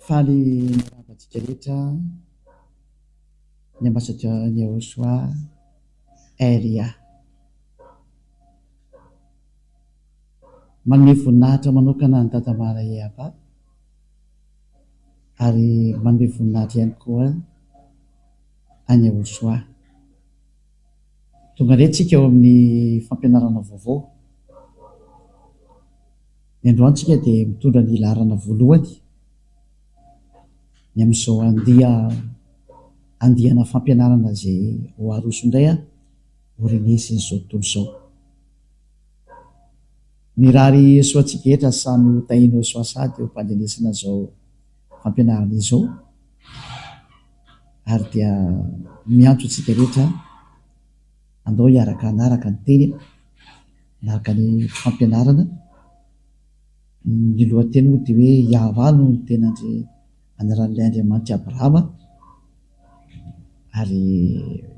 Faly niravantsika rehetra ny ambassadeur ny Yahosoa Elia. Manome voninahitra manokana ny Dada Maria Ava ary manome voninahitra ihany koa any Yahosoa. Tonga indray tsika eo amin'ny fampianarana vaovao. Ny androantsika dia mitondra ny laharana voalohany ny amin'izao andihana fampianarana izay ho aroso indray orinesa izao tontolo izao. Ny rary soantsika etra samy hotahina ho soasady eo am-pandenesana izao fampianarana izao, ary dia miantso antsika rehetra andao hiaraka anaraka ny teny, anaraka ny fampianarana. Ny lohateny moa dia hoe Iahava no ny tena anaran'ilay Andriamanitra Abrahama, ary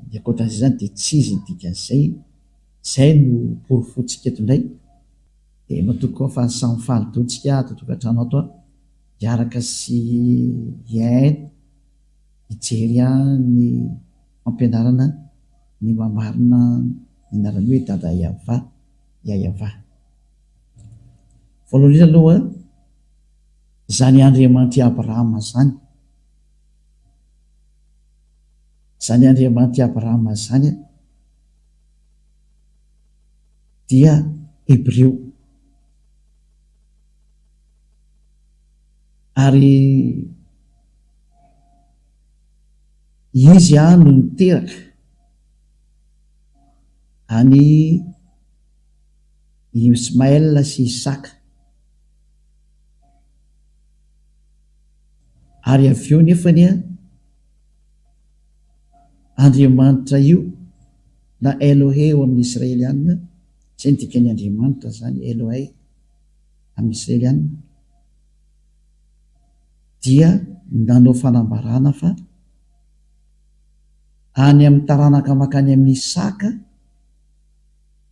ny ankoatran'izay zany dia tsy izy dikan'izay, izay no porofontsika eto indray. Dia matoa koa fa samy falidontsika ato an-tokantrano ato hiaraka sy hiaino hijery ny fampianarana ny mamarina ny anarany hoe Dada Iahava, Iahava. Voalohany aloha zany Andriamanitra Abrahama zany, zany Andriamanitra Abrahama zany dia Hebreo, ary izy no niteraka any Ismaël sy Isaka, ary avy eo nefany Andriamanitra io na Elohe eo amin'ny Israelianina, izay ny dikany Andriamanitra zany Elohe amin'ny Israelianina, dia nanao fanambarana fa any amin'ny taranaka makany amin'ny Isaka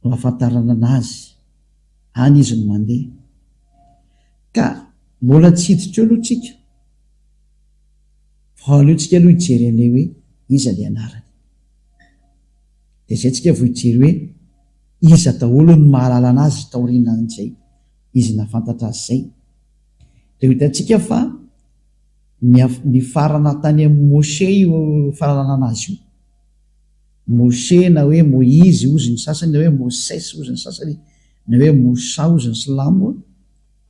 no ahafantarana anazy, any izy no mandeha. Ka mbola tsy hiditra eo aloha tsika, fa aleontsika aloha hijery an'ilay hoe iza ilay anarany, dia izay tsika vao hijery hoe iza daholo no mahalala anazy taorian'izay izy nahafantatra azy izay. Dia hitantsika fa ny farana tany amin'ny Moshe io fahalalana anazy io. Moshe na hoe Moizy ozy ny sasany, na hoe Moses ozy ny sasany, na hoe Mosa ozy ny silamo,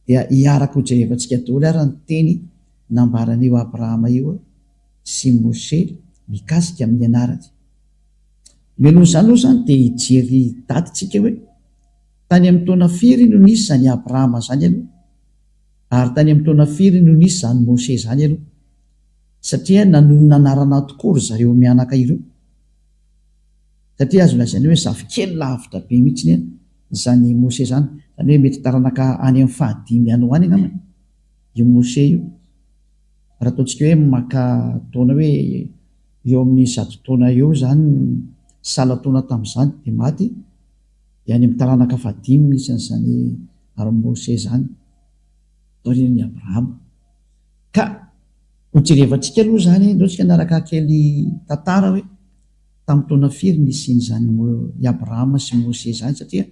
dia hiaraka ho jerevantsika daholo ary ny teny nambaran'io Abrahama io sy Moshe mikasika amin'ny anarany. Meloha izany aloha zany dia hijery datitsika hoe tany amin'ny taona firy no nisy zany Abrahama zany aloha, ary tany amin'ny taona firy no nisy zany Moshe zany aloha, satria nanonona anarana tokoa ry zareo mianaka ireo. Satria azo lazaina hoe zafikely lavitra be mihitsy zany Moshe zany, zany hoe mety taranaka any amin'ny fahadimy any ho any angambany io Moshe io. Raha ataontsika hoe maka taona hoe eo amin'ny 100 taona eo zany sala taona tamin'izany dia maty, dia any amin'ny taranaka fahadimy misy an'izany ary Moshe zany taorian'ny Abrahama. Ka hojerevantsika aloha zany, ndaontsika naraka kely tantara hoe tamin'ny taona firy nisian'izany i Abrahama sy Moshe zany, satria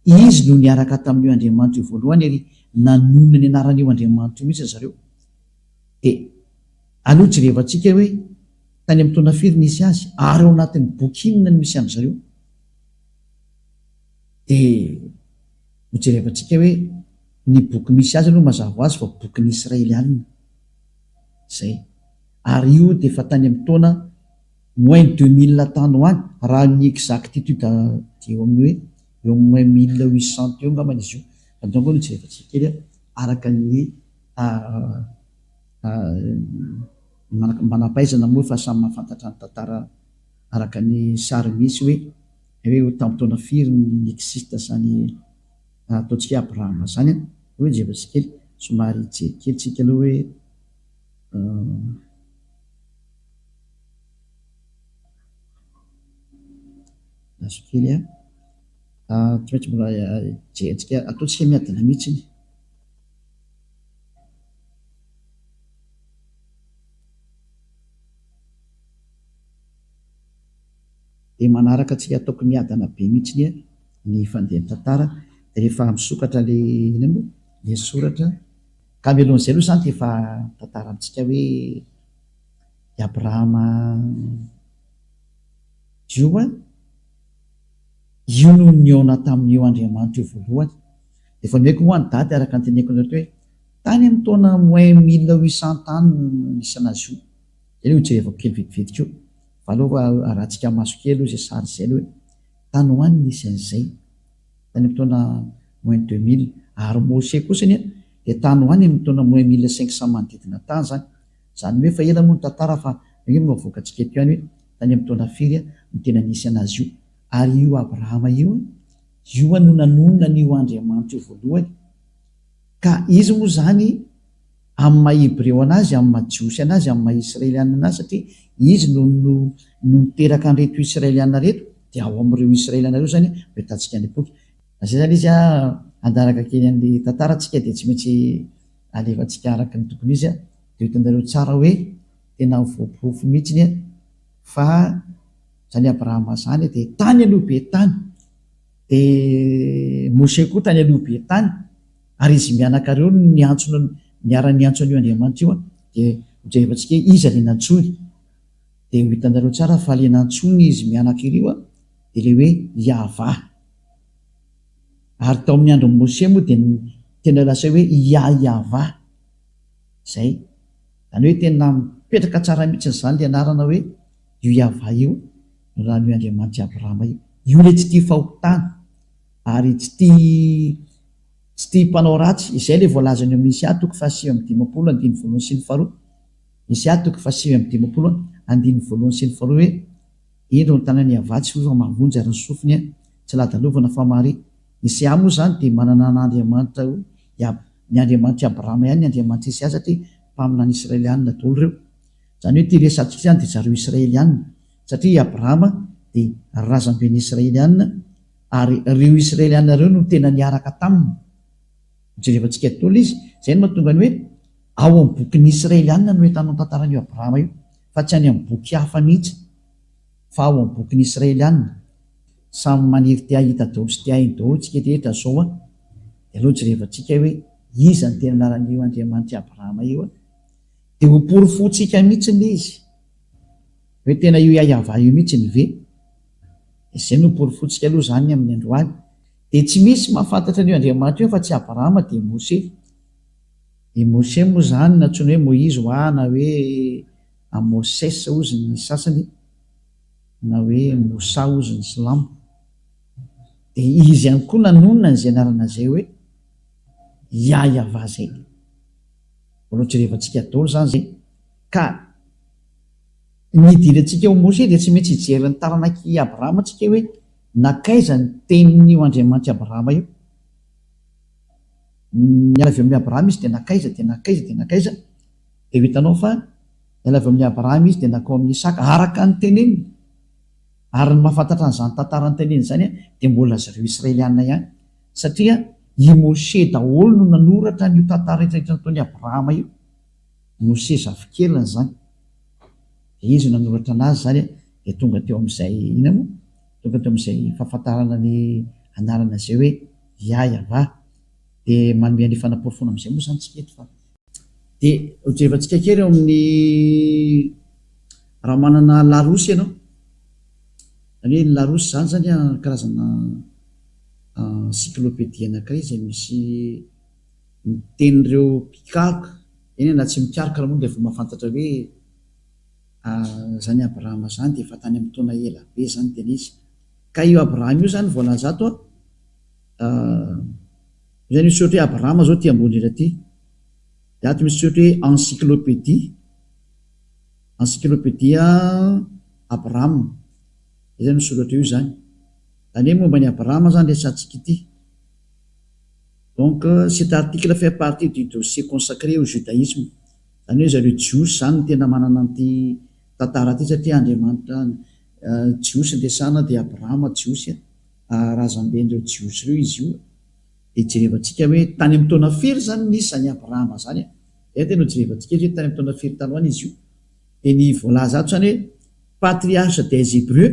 izy no niaraka tamin'io Andriamanitra io voalohany ary nanonona ny anaran'io Andriamanitra io mihitsy zareo. Dia aloha jerevantsika hoe tany amin'ny taona firy nisy azy, ary ao anatin'ny boky inona no misy amin'izareo. Dia hojerevantsika hoe ny boky misy azy aloha mazava azy fa boky ny Israelianina zay, ary io dia efa tany amin'ny taona moins 2000 tany ho any, raha ny exactitude dia eo amin'ny hoe eo moins 1800 eo angambany izy io. Andao no jerevantsika kely araka ny manampahaizana moa fa samy mahafantatra ny tantara araka ny sary misy hoe tamin'ny taona firy ny existe zany ataontsika Abrahama zany. Hoe jerevantsika kely somary jery kely tsika aloha hoe azo kely tsy maintsy mbola jerentsika ataontsika miadana mihitsy. dia manaraka tsika tokony miadana be mihitsiny ny fandeha tantara dia rehefa misokatra le soratra ka mialohan'izay aloha zany dia efa tantara amintsika hoe i Abrahama io io no niona tamin'io Andriamanitra io voalohany dia efa meko moa ny daty araka ny teneko anareo hoe tany amin'ny taona moins 1800 any nisy anazy io. Zay ho jerevako kely vetivety keo fa aloha rahantsika maso kely izay sary izay aloha hoe tany hoany nisy an'izay tany amin'ny taona moins 2000 ary Mose kosany dia tany hoany amin'ny taona moins 1500 manodidina tany zany hoe fa ela moa ny tantara fa hoe mavoakantsika eto ihany hoe tany amin'ny taona firy no tena nisy anazy io ary io Abrahama io no nanonona n'io Andriamanitra io voalohany ka izy moa zany amin'ny maha-Hebreo anazy amin'ny maha-Jiosy anazy amin'ny maha-Israeliana anazy satria izy no niteraka an'ireto Israeliana reto dia ao amin'ireo Israeliana reo zany hoe tantsika ny boky zay zany izy andaraka kely an'le tantarantsika dia tsy maintsy alefantsika araka ny tokony izy dia hitanareo tsara hoe tena voaporofo mihitsiny fa zany Abrahama zany dia tany aloha be tany dia Mose koa tany aloha be tany ary izy mianakareo niara-niantsona io Andriamanitra io dia hojerevantsika izy le nantsony dia ho hitanareo tsara fa le nantsony izy mianakireo dia le hoe Yahva ary tao amin'ny andro Mose moa dia tena lasa hoe Yahva zay zany hoe tena mipetraka tsara mihitsy zany le anarana hoe io Yahva io no raha io Andriamanitra Abrahama io le tsy tia fahotana ary tsy tia mpanao ratsy izay le voalazany amin'ny Isia 7:5 Isia 7:5 hoe indro ny tanany avatsy fa mavonjy ary ny sofiny tsy ladalovana fa mary. Isia moa zany dia manana n'Andriamanitra ny Andriamanitra Abrahama ihany ny Andriamanitra Isia satria mpaminany Israelianina daholo reo zany hoe tia resatsika zany dia zareo Israelianina satria Abrahama dia razamben'ny Israelianina ary reo Israelianina reo no tena niaraka taminy jerevantsika daholo izy zay no mahatonga ny hoe ao amin'ny bokin'ny Israelianina no entanao tantaran'io Abrahama io fa tsy any amin'ny boky hafa mihitsy fa ao amin'ny bokin'ny Israelianina samy maniry tia hita daholo sy tia hainy daholo tsika rehetra zao dia aloha jerevantsika hoe iza ny tena anaran'io Andriamanitra Abrahama io dia ho porofontsika mihitsy le izy hoe tena io Yahva io mihitsy ny ve izay no porofontsika aloha zany amin'ny androany dia tsy misy mahafantatra an'io Andriamanitra io fa tsy Abrahama dia Mose. I Mose moa zany natsoina hoe Moizy ho na hoe Moses ozy ny sasany na hoe Mosa ozy ny silamo dia izy ihany koa nanonona n'izay anarana zay hoe Yahva zay oloatrerevantsika daholo zany zay ka nidirantsika ho Mose dia tsy maintsy hijery ny taranaki Abrahama tsika hoe nakaiza ny tenin'io Andriamanitra Abrahama io niala avy amin'ny Abrahama izy dia nakaiza dia hitanao fa niala avy amin'ny Abrahama izy dia nakao amin'ny Isaka araka ny teneniny ary ny mahafantatra n'izany tantara ny teneniny zany dia mbola zareo Israelianina ihany satria i Mose daholo no nanoratra n'io tantara rehetrarehetra nataon'i Abrahama io Mose zafikelina zany dia izy nanoratra anazy zany dia tonga teo amin'izay fahafantarana ny anarana zay hoe Yahva dia manome ny fanaporofona amin'izay moa zany tsika eto fa dia hojerevantsika kely eo amin'ny raha manana larosy ianao zany hoe larosy zany karazana encyclopédie anankiray izay misy mitenin'ireo mpikaroka eny na tsy mikaroka raha moa dia efa mahafantatra hoe zany Abrahama zany dia efa tany amin'ny taona ela be zany tena izy ka io Abrahama io zany voalaza ato zany misy ohatra hoe Abrahama zao ty ambony iraty dia ato misy ohatra hoe encyclopédia Abrahama zany misy ohatra io zany zany hoe momba ny Abrahama zany resantsika ity donc cet article fait partie du dossier consacré au judaïsme zany hoe zareo jiosy zany tena manana an'ity tantara ty satria Andriamanitra jiosy ndesana dia Abrahama jiosy razamben'ireo jiosy reo izy io dia jerevantsika hoe tany amin'ny taona firy zany nisy zany Abrahama zany zay tena jerevantsika hoe tany amin'ny taona firy taloany izy io dia ny voalaza ato zany hoe patriarche des Hébreux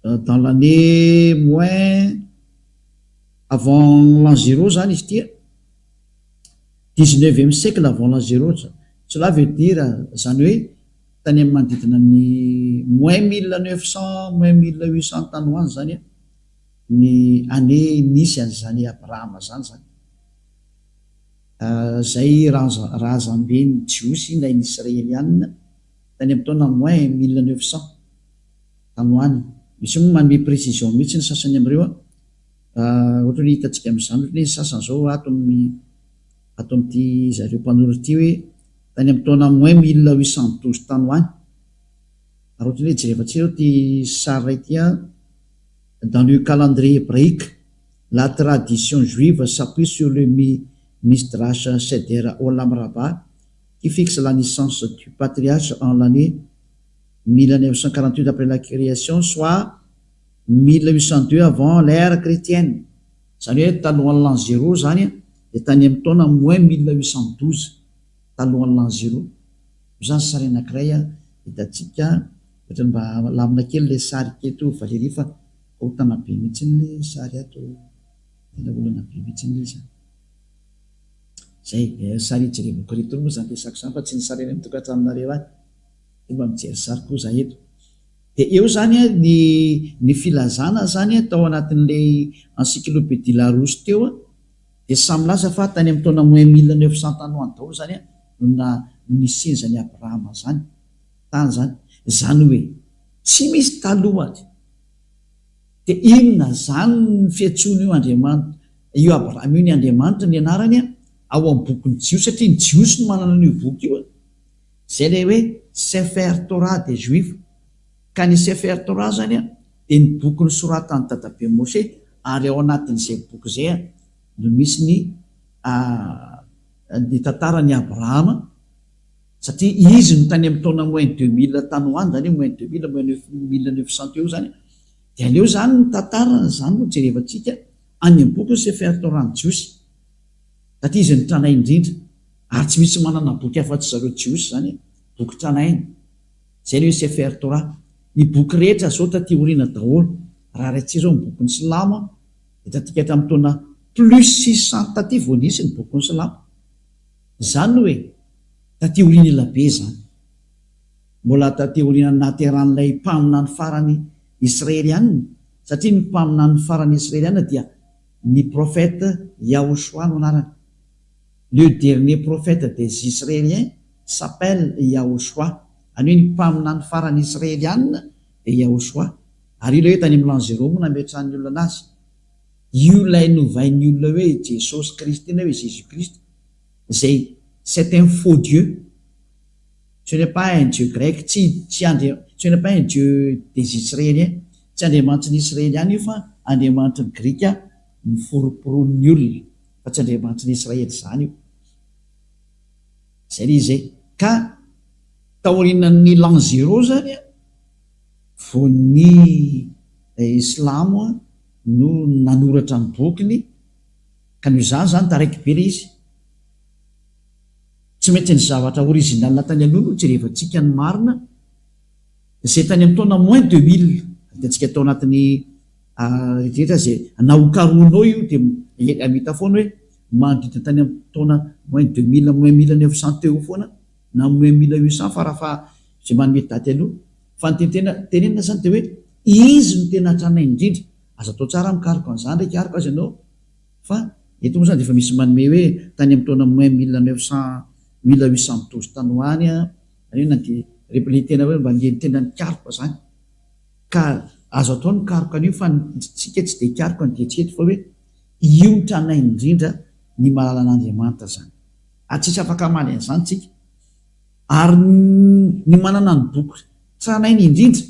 dans l'année moins avant l'an 0 zany izy tia, 19e siècle avant l'an 0. Cela veut dire zany hoe tany amin'ny manodidina ny moins 1900 moins 1800 tany hoany zany ny année nisy an'izany Abrahama zany zay raha zambeny jiosy na ny israelianina tany amin'ny taona moins 1900 tany hoany. Misy moa manome précision mihitsy ny sasany am'ireo ohatra ny hitantsika amin'izany ohatra ny sasany zao ato amin'ity zareo mpanoratra ity hoe tany amin'ny taona moins 1812 tany hoany. Ary ohatra ny hoe jerevantsika ty sary ity dans le calendrier hébraïque, la tradition juive s'appuie sur le Midrash Seder Olam Rabbah qui fixe la naissance du patriarche en l'année 1948 après la création, soit 1802 avant l'ère chrétienne. Zany hoe talohan'ny l'an 0 zany dia tany amin'ny taona moins 1812 talohan'ny l'an 0. Zany sary anankiray hitantsika ohatra mba lamina kely le sary keto Valérie fa hotana be mihitsy le sary ato, tena olana be mihitsy izy. Zay sary jerevako reto moa zany tesako zany fa tsy ny sary eny amin'ny tokantranonareo any, mba mijery sary koa za eto. Dia eo zany ny filazana zany tao anatin'le encyclopédie Larousse teo dia samy laza fa tany amin'ny taona moins 1900 tany hoany daholo zany na nisinzany Abrahama zany tany zany. Zany hoe tsy misy talohany. Dia inona zany ny fiantsoana io Andriamanitra, io Abrahama io ny Andriamanitra ny anarany ao amin'ny boky ny Jios, satria ny Jios no manana an'io boky io. Zay le hoe Sefer Torah des Juifs. Ka ny Sefer Torah zany dia ny boky ny soratany dadabe Moshe, ary ao anatin'izay boky zay no misy ny tantaran'ny Abrahama, satria izy no tany amin'ny taona moins 2000 tany hoany zany moins 2000 moins 1900 eo zany. Dia aleo zany ny tantarana zany no jerevantsika any amin'ny boky ny Sefer Torah ny Jiosy, satria izy ny tranainy indrindra ary tsy misy manana boky afa-tsy zareo Jiosy zany, boky tranainy. Zay ny hoe Sefer Torah. Ny boky rehetra zao taty oriana daholo, raha raintsika zao ny boky ny Silamo dia tatika hatramin'ny taona plus 600 taty vao nisy ny boky ny Silamo. Zany hoe taty oriana elabe zany, mbola taty oriana nateran'ilay mpaminany farany israelianina, satria ny mpaminany farany israelianina dia ny prophète Yahoshua no anarany. Le dernier prophète des Israéliens s'appelle Yahoshua. Any hoe ny mpaminany farany israelianina dia Yahoshua. Ary io le hoe tany amin'ny l'an 0 moa nametrahan'ny olona anazy. Io lay novain'ny olona hoe Jesosy Kristy na hoe Jésus Christ, zay c'est un faux Dieu. Ce n'est pas un Dieu grec, ce n'est pas un Dieu des Israéliens. Tsy andriamanitra ny Israeliana io fa andriamanitra ny Grika ny foroporonin'ny olona, fa tsy andriamanitra ny Israely zany io. Zay le izay. Ka taorinan'ny l'an 0 zany vao ny Islamo no nanoratra ny bokiny, ka noho izany zany taraiky be le izy. Tsy maintsy ny zavatra original tany aloha no jerevantsika ny marina, zay tany amin'ny taona moins 2000 hitantsika tao anatin'ny rehetra zay nahokaronao io dia amita foana hoe manodidina tany amin'ny taona moins 2000 moins 1900 teo foana na moins 1800 farafa zay manome daty aloha. Fa ny tenenina zany dia hoe izy no tena tranainy indrindra. Aza atao tsara mikaroka an'izany ndraiky ariko azy ianao, fa eto moa zany dia efa misy manome hoe tany amin'ny taona moins 1812 tany hoany le tena hoe mba le tena nikaroka zany. Ka azo atao ny karoka an'io fa tsika tsy dia karoka ny dietrety fa hoe io ny tranainy indrindra ny mahalala an'Andriamanitra zany. Ary tsisy afaka amaly an'izany tsika. Ary ny manana ny boky tranainy indrindra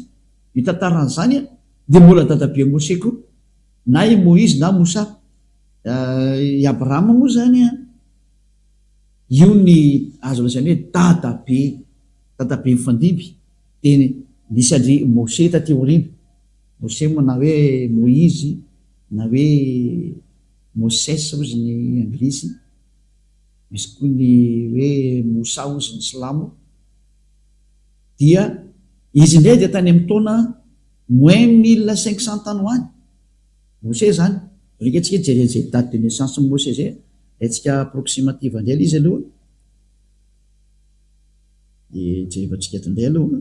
io tantaran'izany dia mbola dadabe Moshe koa, na i Moïse na Mosa. I Abrahama moa zany io ny azo lazaina hoe dadabe mifandimby. Dia nisy andry Moshe taty aoriana, Moshe moa na hoe Moïse na hoe Moses ozy ny anglisy, misy koa ny hoe Mosa ozy ny Silamo. Dia izy indray dia tany amin'ny taona moins 1500 tany hoany Mose zany rika tsika jerezay date de naissance Mose zay atsika approximative andray izy aloha de jerevatsika tandray aloha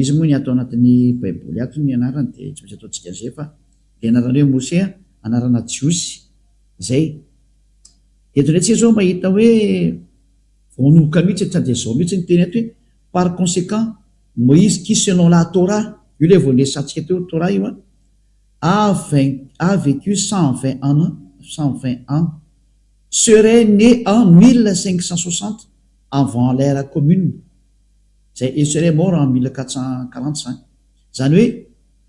izy moa ny atao anatin'ny baiboly ato ny anarany de tsy maintsy ataontsika zay fa de anarany hoe Mose anarana Jiosy zay eto ndray tsika zao mahita hoe vonoka mihitsy de zao mihitsy ny teny ato hoe par conséquent Moïse qui selon la Torah io le voalesantsika teo Torah io a vécu 120 ans serait né en 1560 avant l'ère commune zay il serait mort en 1445 zany hoe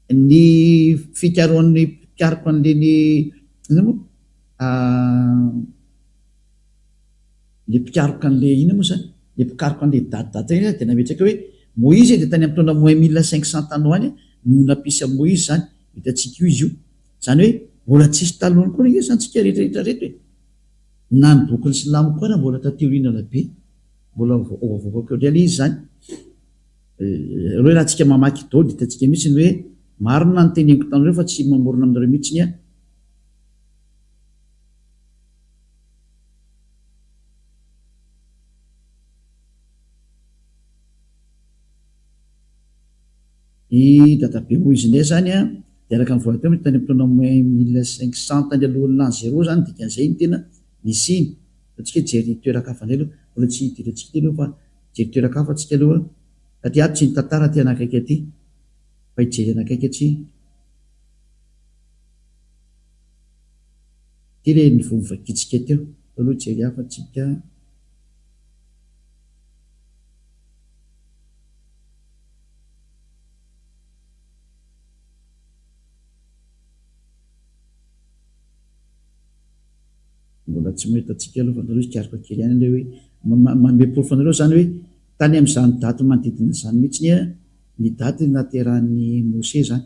ny fikaroan'ny pikariko an'leny ina moa le pikariko an'le ina moa zany le pikariko an'le date iny de nametraka hoe Moïse de tany amin'ny taona moins 1500 tany hoany no nampisy a Moïse zany hitatsika io izy io zany hoe mbola tsisy talohany koa izy zany tsika rehetrarehetra reto hoe na ny bokin'ny Silamo koa na mbola tateorinana be mbola voavokako real izy zany hoe raha tsika mamaky dao de hitatsika mihitsy ny hoe marina ny teneniko tanareo fa tsy mamorona aminareo mihitsy ny i databe Moïse ndray zany de araka ny voateo tany amin'ny taona moins 1500 tany alohan'ny l'an 0 zany dikan'izay ny tena nisy iny atsika jery toerakafa ndray aloha mbola tsy hidirantsika ty aloha fa jery toerakafa atsika aloha satria ato tsy ny tantara ty anakaiky aty fa hijery anakaiky atsy ty le nivovakitsika teo aloha jery hafa tsika mbola tsy mahitatsika aloha fa nareo izy kiariko kely ihany le hoe manome porofo anareo zany hoe tany amin'izany daty manodidina zany mihitsy ny daty naterahan'ny Mose zany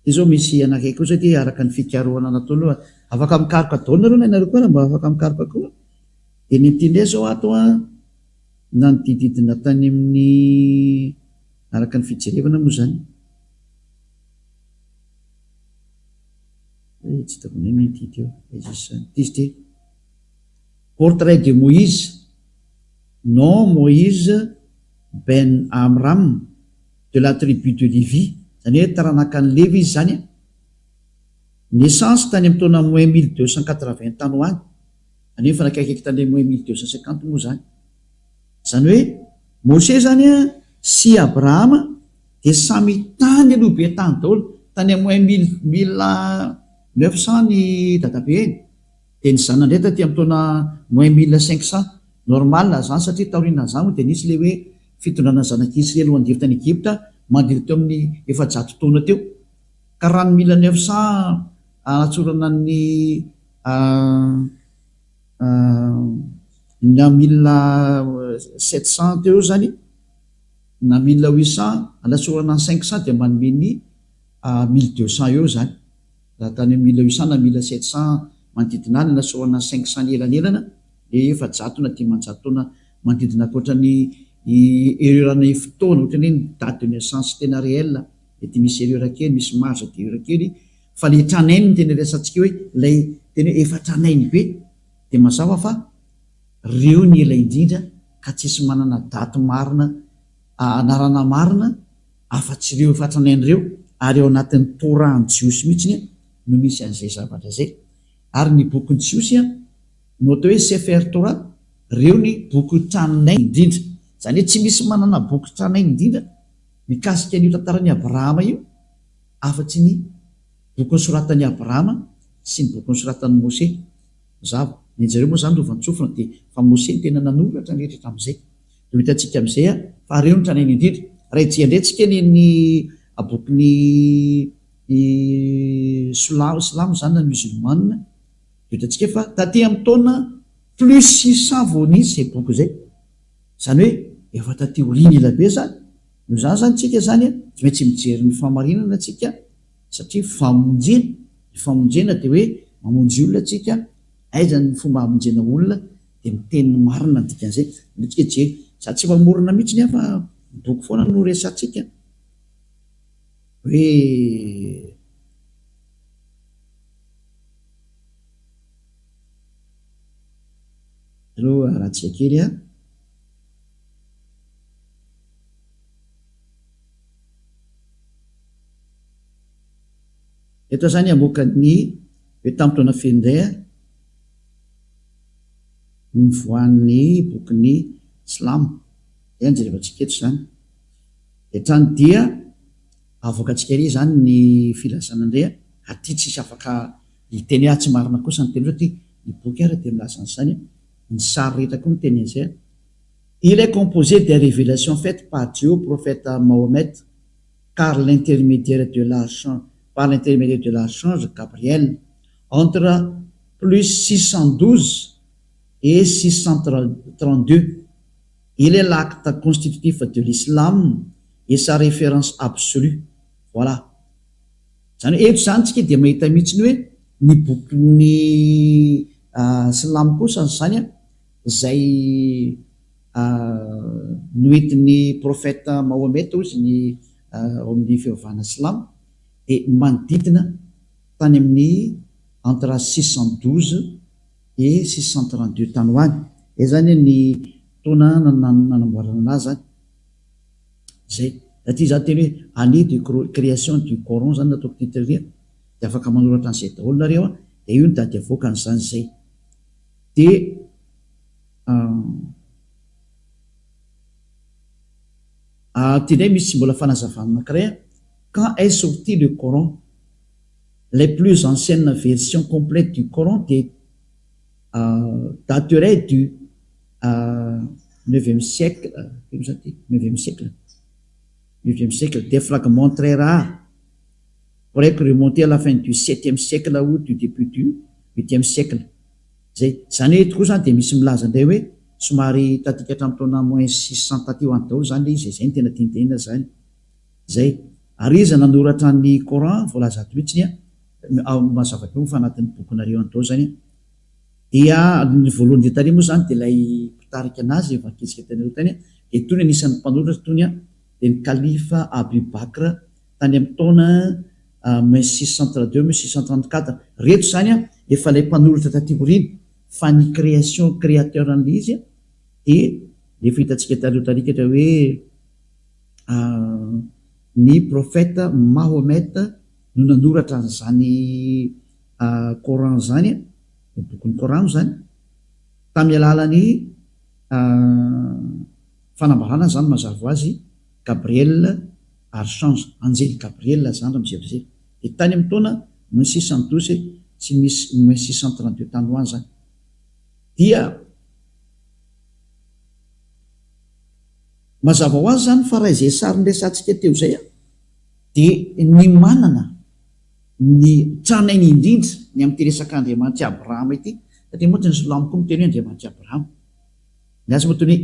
ty zao misy anakaiky koa zay ty araka ny fikaroana natao aloha afaka mikaroka daholo nareo na nareo koa raha mba afaka mikaroka koa de ny tindray zao ato na ny dididina tany amin'ny araka ny fijerevana moa zany tsy hitako mentidy eo izy ty portrait de Moïse non Moïse ben Amram de la tribu de Lévi zany hoe taranaka ny Lévi izy zany naissance tany amin'ny taona moins 1280 tany hoany any hoe fanakaiky tany moins 1250 moa zany zany hoe Mose zany sy Abrahama de samy tany aloha be tany daholo tany moins 1900 ny databe eny de ny zanany ndray taty amin'ny taona moins 1500 normal zany satria taorina zany de nisy le hoe fitondrana zanak'Israely ho andiry tany Egypta mandiry teo amin'ny 700 taona teo ka raha ny 1900 anatsorana ny na 1700 teo zany na 1800 anatsorana ny 500 de manome ny 1200 eo zany raha tany 1800 na 1700 manodidina any anatsorana 500 elanelana le 700 na 500 taona manodidina akoatrany ererana fotoana ohatrany hoe ny date de naissance tena réel mety misy erreur kely misy marge de erreur kely fa le tranainy tena resantsika hoe lay tena hoe efa tranainy be de mazava fa reo ny ela indrindra ka tsisy manana daty marina anarana marina afa-tsy reo efa tranainy reo ary eo anatin'ny Torah ny Jiosy mihitsy no misy an'izay zavatra zay ary ny bokyny Jiosy no atao hoe Sefer Torah reo ny boky tranainy indrindra zany hoe tsy misy manana boky tranainy indrindra mikasika an'io tantaran'ny Abrahama io afa-tsy ny bokyny soratan'ny Abrahama sy ny bokyny soratan'ny Mose zava ny jareo moa zany rovantsofina de fa Mose ny tena nanoratra ny rehetra am'izay de hitantsika am'izay fa reo ny tranainy indrindra raha ijeandrentsika ny bokyny Silamo zany na musulmane de hitantsika fa taty amin'ny taona plus 600 vao nisy zay boky zay zany hoe efa taty oriny ela be zany no zany zany tsika zany tsy maintsy mijery ny famarinana tsika satria famonjena ny famonjena de hoe mamonjy olona atsika, aiza ny fomba hamonjena olona dia miteny marina ny dikan'izay. Tsika jery za tsy mamorona mihitsy nefa boky foana no resatsika hoe aloha rahantsika kely a. Eto zany amokany hoe tamin'ny taona fendray nivoan'ny bokyny Silamo zay anjerevantsika eto zany. Hatrany dia avoakantsika ery zany ny filazana indray aty tsisy afaka hiteny tsy marina kosa ny teny satria ny boky ara dia milaza an'izany, ny sary rehetra koa miteny an'izay. Il est composé des révélations faites par Dieu au prophète Mahomet par l'intermédiaire de l'archange Gabriel entre plus 612 et 632. Il est l'acte constitutif de l'islam et sa référence absolue. Voilà. Zany eto zany tsika dia mahita mihitsy ny hoe ny bokyny Silamo kosa zany izay noentin'ny prophète Mahomet ozy ny ao amin'ny fivavahana Silamo dia manodidina tany amin'ny entre 612 et 632 tany ho any. Zany ny taona nanamboarana anazy zany zay. Satria za teny hoe année de création du Coran zany nataoko titreria, dia afaka manoratra an'izay daholo nareo dia io ny dady avoaka an'izany zay. Dia tindray misy mbola fanazavana anankiray. Quand est sorti le Coran, les plus anciennes versions complètes du Coran dateraient du 9e siècle. 9e siècle. Des fragments très rares pourraient remonter à la fin du 7e siècle ou du début du 8e siècle. Zany eto koa zany dia misy milaza indray hoe somary tatika hatramin'ny taona moins 600 taty ho any daholo zany izy, zay ny tena tinitenina zany zay. Ary izy nanoratra ny Coran voalaza ato mihitsy mazava teo fa anatin'ny bokinareo any daholo zany. Dia ny voalohany dia tany moa zany dia ilay mpitarika anazy efa akitsika tanareo tany dia toy ny anisan'ny mpanoratra toy dia ny kalifa Abu Bakr tany amin'ny taona 1632-1634. Reto zany efa ilay mpanoratra taty aoriana fa ny créateur an'ilay izy dia efa hitantsika tanareo tanikatra hoe ny prophète Mahomet no nanoratra an'izany Coran zany, bokin'ny Coran zany tamin'ny alalan'ny fanambarana zany mazava ho azy Gabriel, archange, anjely Gabriel zany raha mijery. Dia tany amin'ny taona 1612 sy misy 1632 tany ho any zany. Dia mazava ho azy zany fa raha izay sary nresantsika teo zay dia ny manana ny tranainy indrindra ny amin'ny teresaka Andriamanitra Abrahama ity, satria moa tsy ny Silamo koa miteny hoe Andriamanitra Abrahama. Ny azy moa teny hoe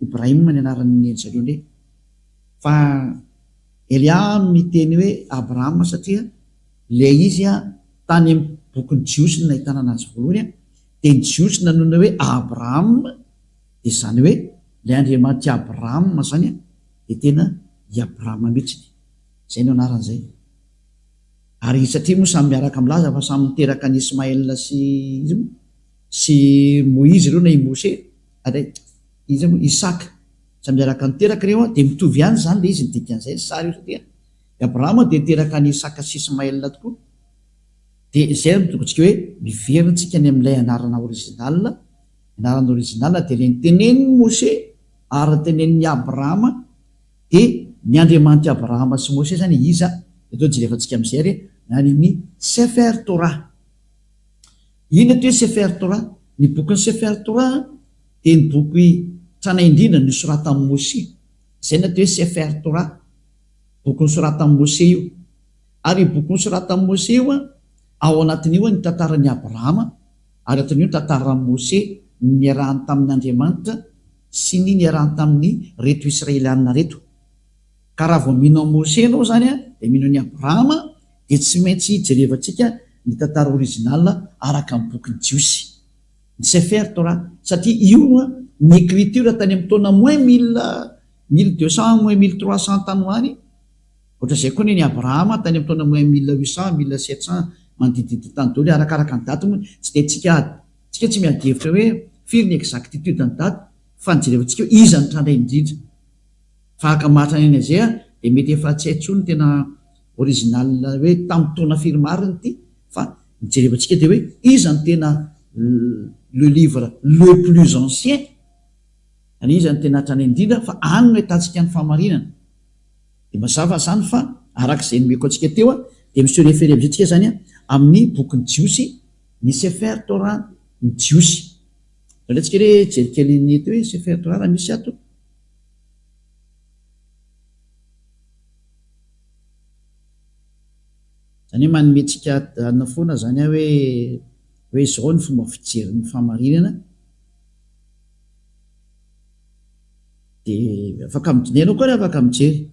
Ibrahim ny anaran'ny anjareo ndray, fa Elia miteny hoe Abrahama satria ilay izy tany amin'ny bokin'ny Jiosy no ahitana anazy voalohany dia ny Jiosy nanona hoe Abrahama, dia zany hoe ilay Andriamanitra Abrahama zany dia tena i Abrahama mihitsy, zay no anaran'izay. Ary satria moa samy miaraka milaza fa samy miteraka ny Ismaël sy Moïse ireo na i Mose Isaka samy miaraka niteraka ireo dia mitovy ihany zany le izy ny dikan'izay sary io, satria Abrahama dia niteraka ny Isaka sy Ismaël tokoa. Dia izay mitokontsika hoe miverintsika ny amin'ilay anarana original dia le nitenen'ny Mose ary tenen'ny Abrahama dia ny Andriamanitra Abrahama sy Mose zany iza eto jerefantsika amin'izay ary na ny Sefer Torah. Ino atao hoe Sefer Torah? Ny bokin'ny Sefer Torah dia ny boky tranaindrindra ny soratan'i Mose, zay ny atao hoe Sefer Torah, boky nosoratan'i Mose io. Ary boky nosoratan'i Mose io ao anatin'io ny tantaran'i Abrahama, ary anatin'io tantaran'i Mose niarahany tamin'ny Andriamanitra sy ny niarahany tamin'ny reto Israelianina reto. Ka raha vao mino Mose ianao zany dia mino ny Abrahama dia tsy maintsy jerevantsika ny tantara original araka ny bokyny jiosy ny Sefer Torah satria io ny écriture tany amin'ny taona moins 1200 moins 1300 tanoany ohatra zay koa ny Abrahama tany amin'ny taona moins 1800 1700 manodididid tany daholo arakaraka ny daty moa tsy de tsika tsy miady hevitra hoe firy ny exactitude ny daty fa nijerevantsika iza ny trandray indrindra fa akamatra ny zay de mety efa tsy haintsony tena original hoe tamin'ny taona firy mariny ty fa nijerevantsika de hoe iza ny tena le livre le plus ancien any iza ny tena trandray indrindra fa any no hitantsika ny fahamarinana de mazava zany fa arak'izay nomeko antsika teo de misy référé amintsika zany amin'ny bokyny jiosy ny Sefer Torah ny jiosy atsika re jerikely ny eto hoe Sefer Torah raha misy ato zany hoe manometsika ana foana zany hoe zao ny fomba fijery ny fahamarinana de afaka mijinenao koa re afaka mijery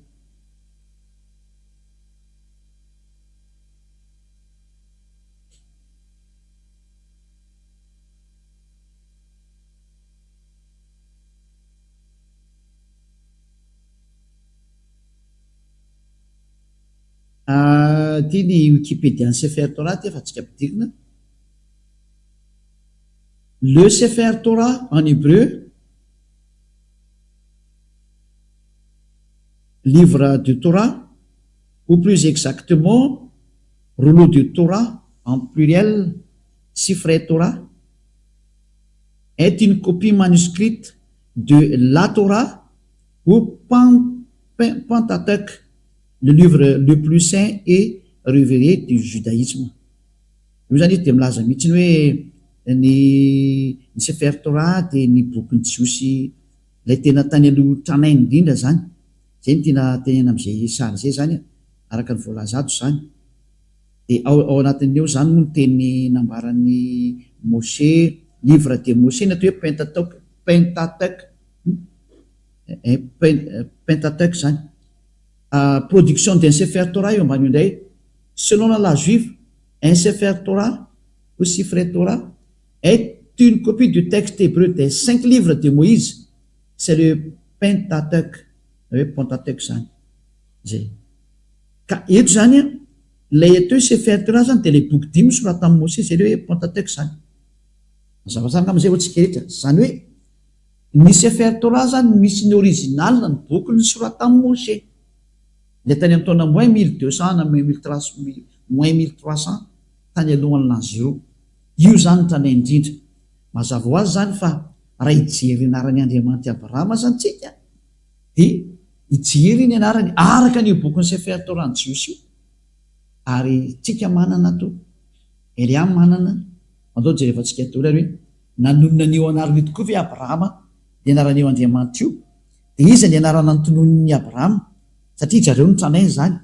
ty ny Wikipédia ny Sefer Torah ty efa tsika ampidirina le Sefer Torah en hébreu livre de Torah ou plus exactement rouleau de Torah en pluriel Sifrei Torah est une copie manuscrite de la Torah ou Pentateuch, le livre le plus saint et révéré du judaïsme. Io zany de milaza mihitsiny hoe ny Sefer Torah de ny bokyny jiosy lay tena tany aloha tranainy indrindra zany zay ny tena tenena am'izay sary zay zany araka ny voalaza ato zany de ao anatin'eo zany moa ny teny nambaran'ny Moshe livre de Moshe na atao hoe Pentateuch zany production d'un Sefer Torah eo ambany indray selon la loi juive un Sefer Torah ou Sifrei Torah est une copie du texte hébreu des 5 livres de Moïse c'est le Pentateuch zany zay ka eto zany lay eto hoe Sefer Torah zany de le boky 10 sorata amin'ny Moshe zay le hoe Pentateuch zany mazavazany am'izay ohatsika rehetra zany hoe ny Sefer Torah zany misy ny original ny boky ny sorata amin'ny Moshe le tany amin'ny taona moins 1200 na moins 1300 tany alohan'ny l'an 0 io zany tranainy indrindra mazava ho azy zany fa raha ijery anarany Andriamanitra Abrahama zany tsika de ijery ny anarany araka ny bokyny Sefer Torah ny jiosy io ary tsika manana to Elia manana andao jerevantsika to hoe nanonona an'io anarany tokoa ve Abrahama de anaran'io Andriamanitra io de iza ny anarana nytonon'ny Abrahama satria zareo ny tranainy zany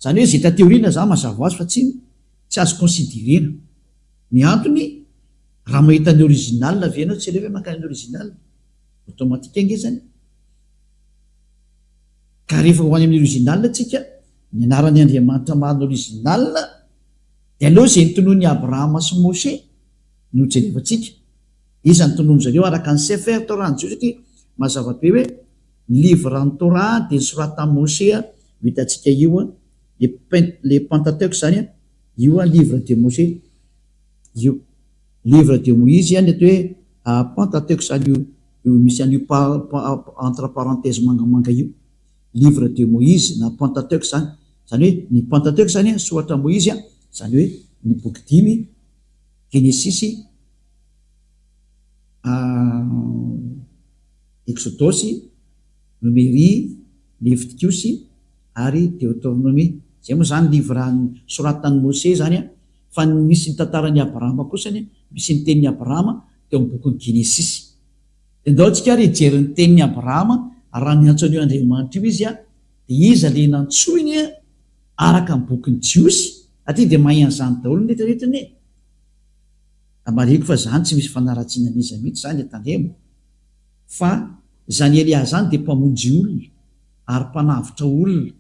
zany hoe zay tateoriana zany mazava ho azy fa tsy azo considérena ny antony raha mahita ny original ve anao tsy alefa makany ny original automatique nge zany ka rehefa ho any amin'ny original tsika ny anarany Andriamanitra marina original de aloha zay nytonoany Abrahama sy Moshe no jerevantsika iza ny tonono zareo araka ny Sefer Torah ny jiosy satria mazava be hoe livre en Torah de sorata Moshe hitantsika io le Pentateuch zany io livre de Moshe io livre de Moïse ny atao hoe Pentateuch zany io misy an'io entre parenthèse mangamanga io livre de Moïse na Pentateuch zany zany hoe ny Pentateuch zany soratra Moïse zany hoe ny boky 10 Genesis Exodus Numérie Leviticus ary Deutéronomie zay moa zany livre soratany Moshe zany fa misy ny tantarany Abrahama kosany misy ny tenin'ny Abrahama teo amin'ny bokyny Genesis de ndao tsika ry hijery ny tenin'ny Abrahama raha ny antsoan'io Andriamanitra io izy de iza le nantsoiny araka ny bokyny jiosy aty de mahay an'izany daholo ny rehetrarehetra ne amareko fa zany tsy misy fanaratsiana n'iza mihitsy zany tandremo fa zany Elia zany de mpamonjy olona ary mpanavitra olona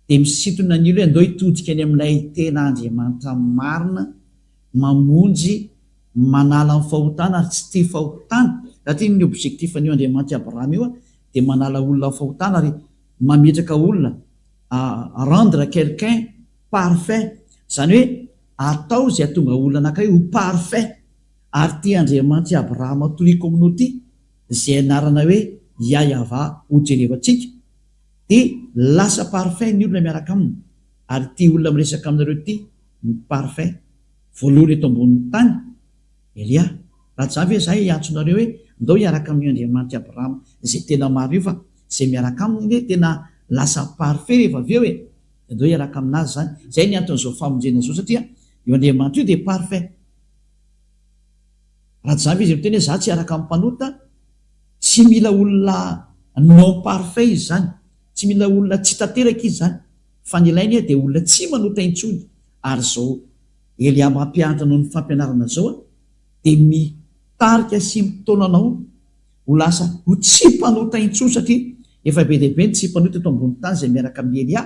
de misintona ny olo hoe andao hitodika any amin'ilay tena Andriamanitra marina mamonjy manala ny fahotana ary tsy tia fahotana. Satria ny objectif an'io Andriamanitra Abraham io dia manala olona fahotana ary mametraka olona rendre quelqu'un parfait, zany hoe atao zay atonga olona anankiray ho parfait. Ary tia Andriamanitra Abraham toy communauté zay anarana hoe Yahva ho jerevantsika dia lasa parfait ny olona miaraka aminy. Ary tia olona miresaka aminareo ty ny parfait voalohany eto ambonin'ny tany Elia. Raha tsy zavy hoe zay antsonareo hoe ndao hiaraka amin'ny Andriamanitra Abraham zay tena maro io fa zay miaraka aminy hoe tena lasa parfait rehefa avy eo ndao hiaraka aminazy zany. Zay ny anton'izao famonjena zao satria io Andriamanitra io dia parfait. Raha tsy zavy izy miteny hoe za tsy hiaraka amin'ny mpanota, tsy mila olona non parfait izy zany, tsy mila olona tsy tanteraka izy zany, fa ny ilainy dia olona tsy manota intsony. Ary zao Elia mampianatra noho ny fampianarana zao dia mitarika sy mitonanao ho lasa ho tsy mpanota intsony, satria efa be dia be ny tsy mpanota eto ambony tany zay miaraka amin'ny Elia.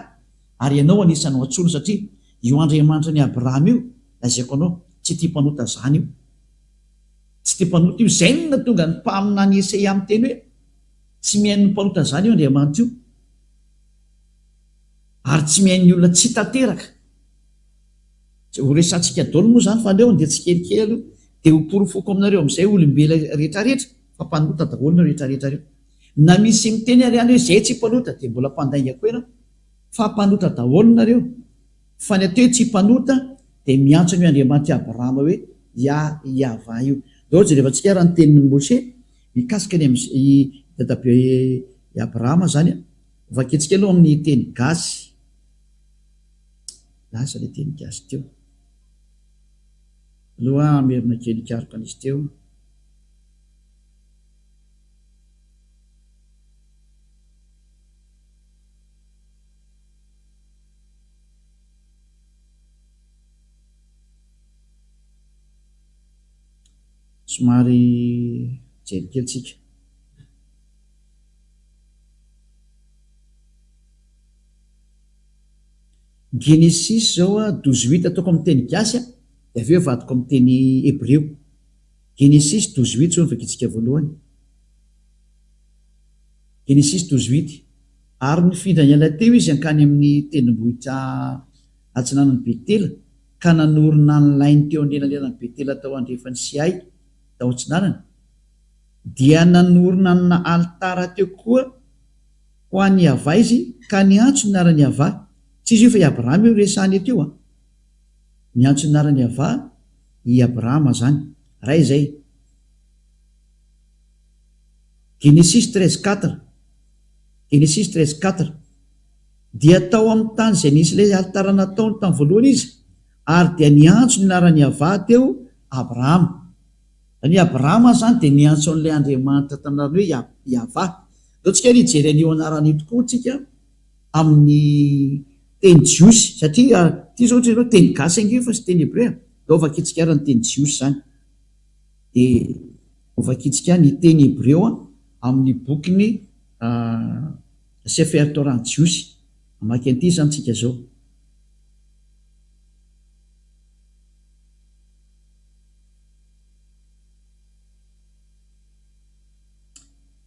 Ary ianao anisan'ny antsoina satria io Andriamanitra ny Abraham io lazaiko anao tsy tia mpanota zany io, tsy tia mpanota io. Zay no natonga ny mpaminany Esaia amin'ny teny hoe tsy mihain'ny mpanota zany io Andriamanitra io, ary tsy mihain'ny olona tsy tanteraka. Ho resantsika daholo moa zany fa leo dia tsy kelikely aloha dia ho porofoko aminareo amin'izay olombela rehetrarehetra fa mpanota daholo na rehetrarehetra reo. Na misy miteny ariany hoe zay tsy mpanota dia mbola mpandainga koa ianao, fa mpanota daholo nareo. Fa ny ateo tsy mpanota dia miantso ny Andriamanitra Abraham hoe Yahva io. Dao jerevantsika raha ny tenin'ny Moshe mikasika ny dadabe Abraham zany vaketsika aloha amin'ny teny gasy. Lasa le teny gasy teo aloha merina kely karoka an'izy teo. Somary jelikelytsika. Genesis zao 12:8 ataoko amin'ny teny gasy dia avy eo vadiko amin'ny teny hébreu. Genesis 12:8 zao vakitsika voalohany. Genesis 12:8 ary nifindra ny ala teo izy hankany amin'ny tendrombohitra atsinanan'ny Betela ka nanorina ny lainy teo anelanelan'ny Betela tao andrefany Siay tao atsinanany, dia nanorina na altara teo koa ho an'ny Yahva izy ka niantso ny anarany Yahva. Tsy izy io fa i Abraham io resahany eto io niantso ny anarany Yahva i Abraham zany. Ray izay Genesis 13:4. Genesis 13:4 dia tao amin'ny tany izay nisy ilay altara nataony tamin'ny voalohany izy ary dia niantso ny anarany Yahva teo Abraham. Ny Abraham zany dia niantso an'ilay Andriamanitra tanarany hoe Yahva. Dao tsika nijery an'io anarany io tokoa tsika amin'ny teny jiosy, satria ty zao ohatry teny gasy ange fa sy teny hébreu. Dao vakitsika ary ny teny jiosy zany dia vakitsika ny teny hébreu amin'ny bokiny Sefer Torah jiosy. Mamaky an'ity zany tsika zao.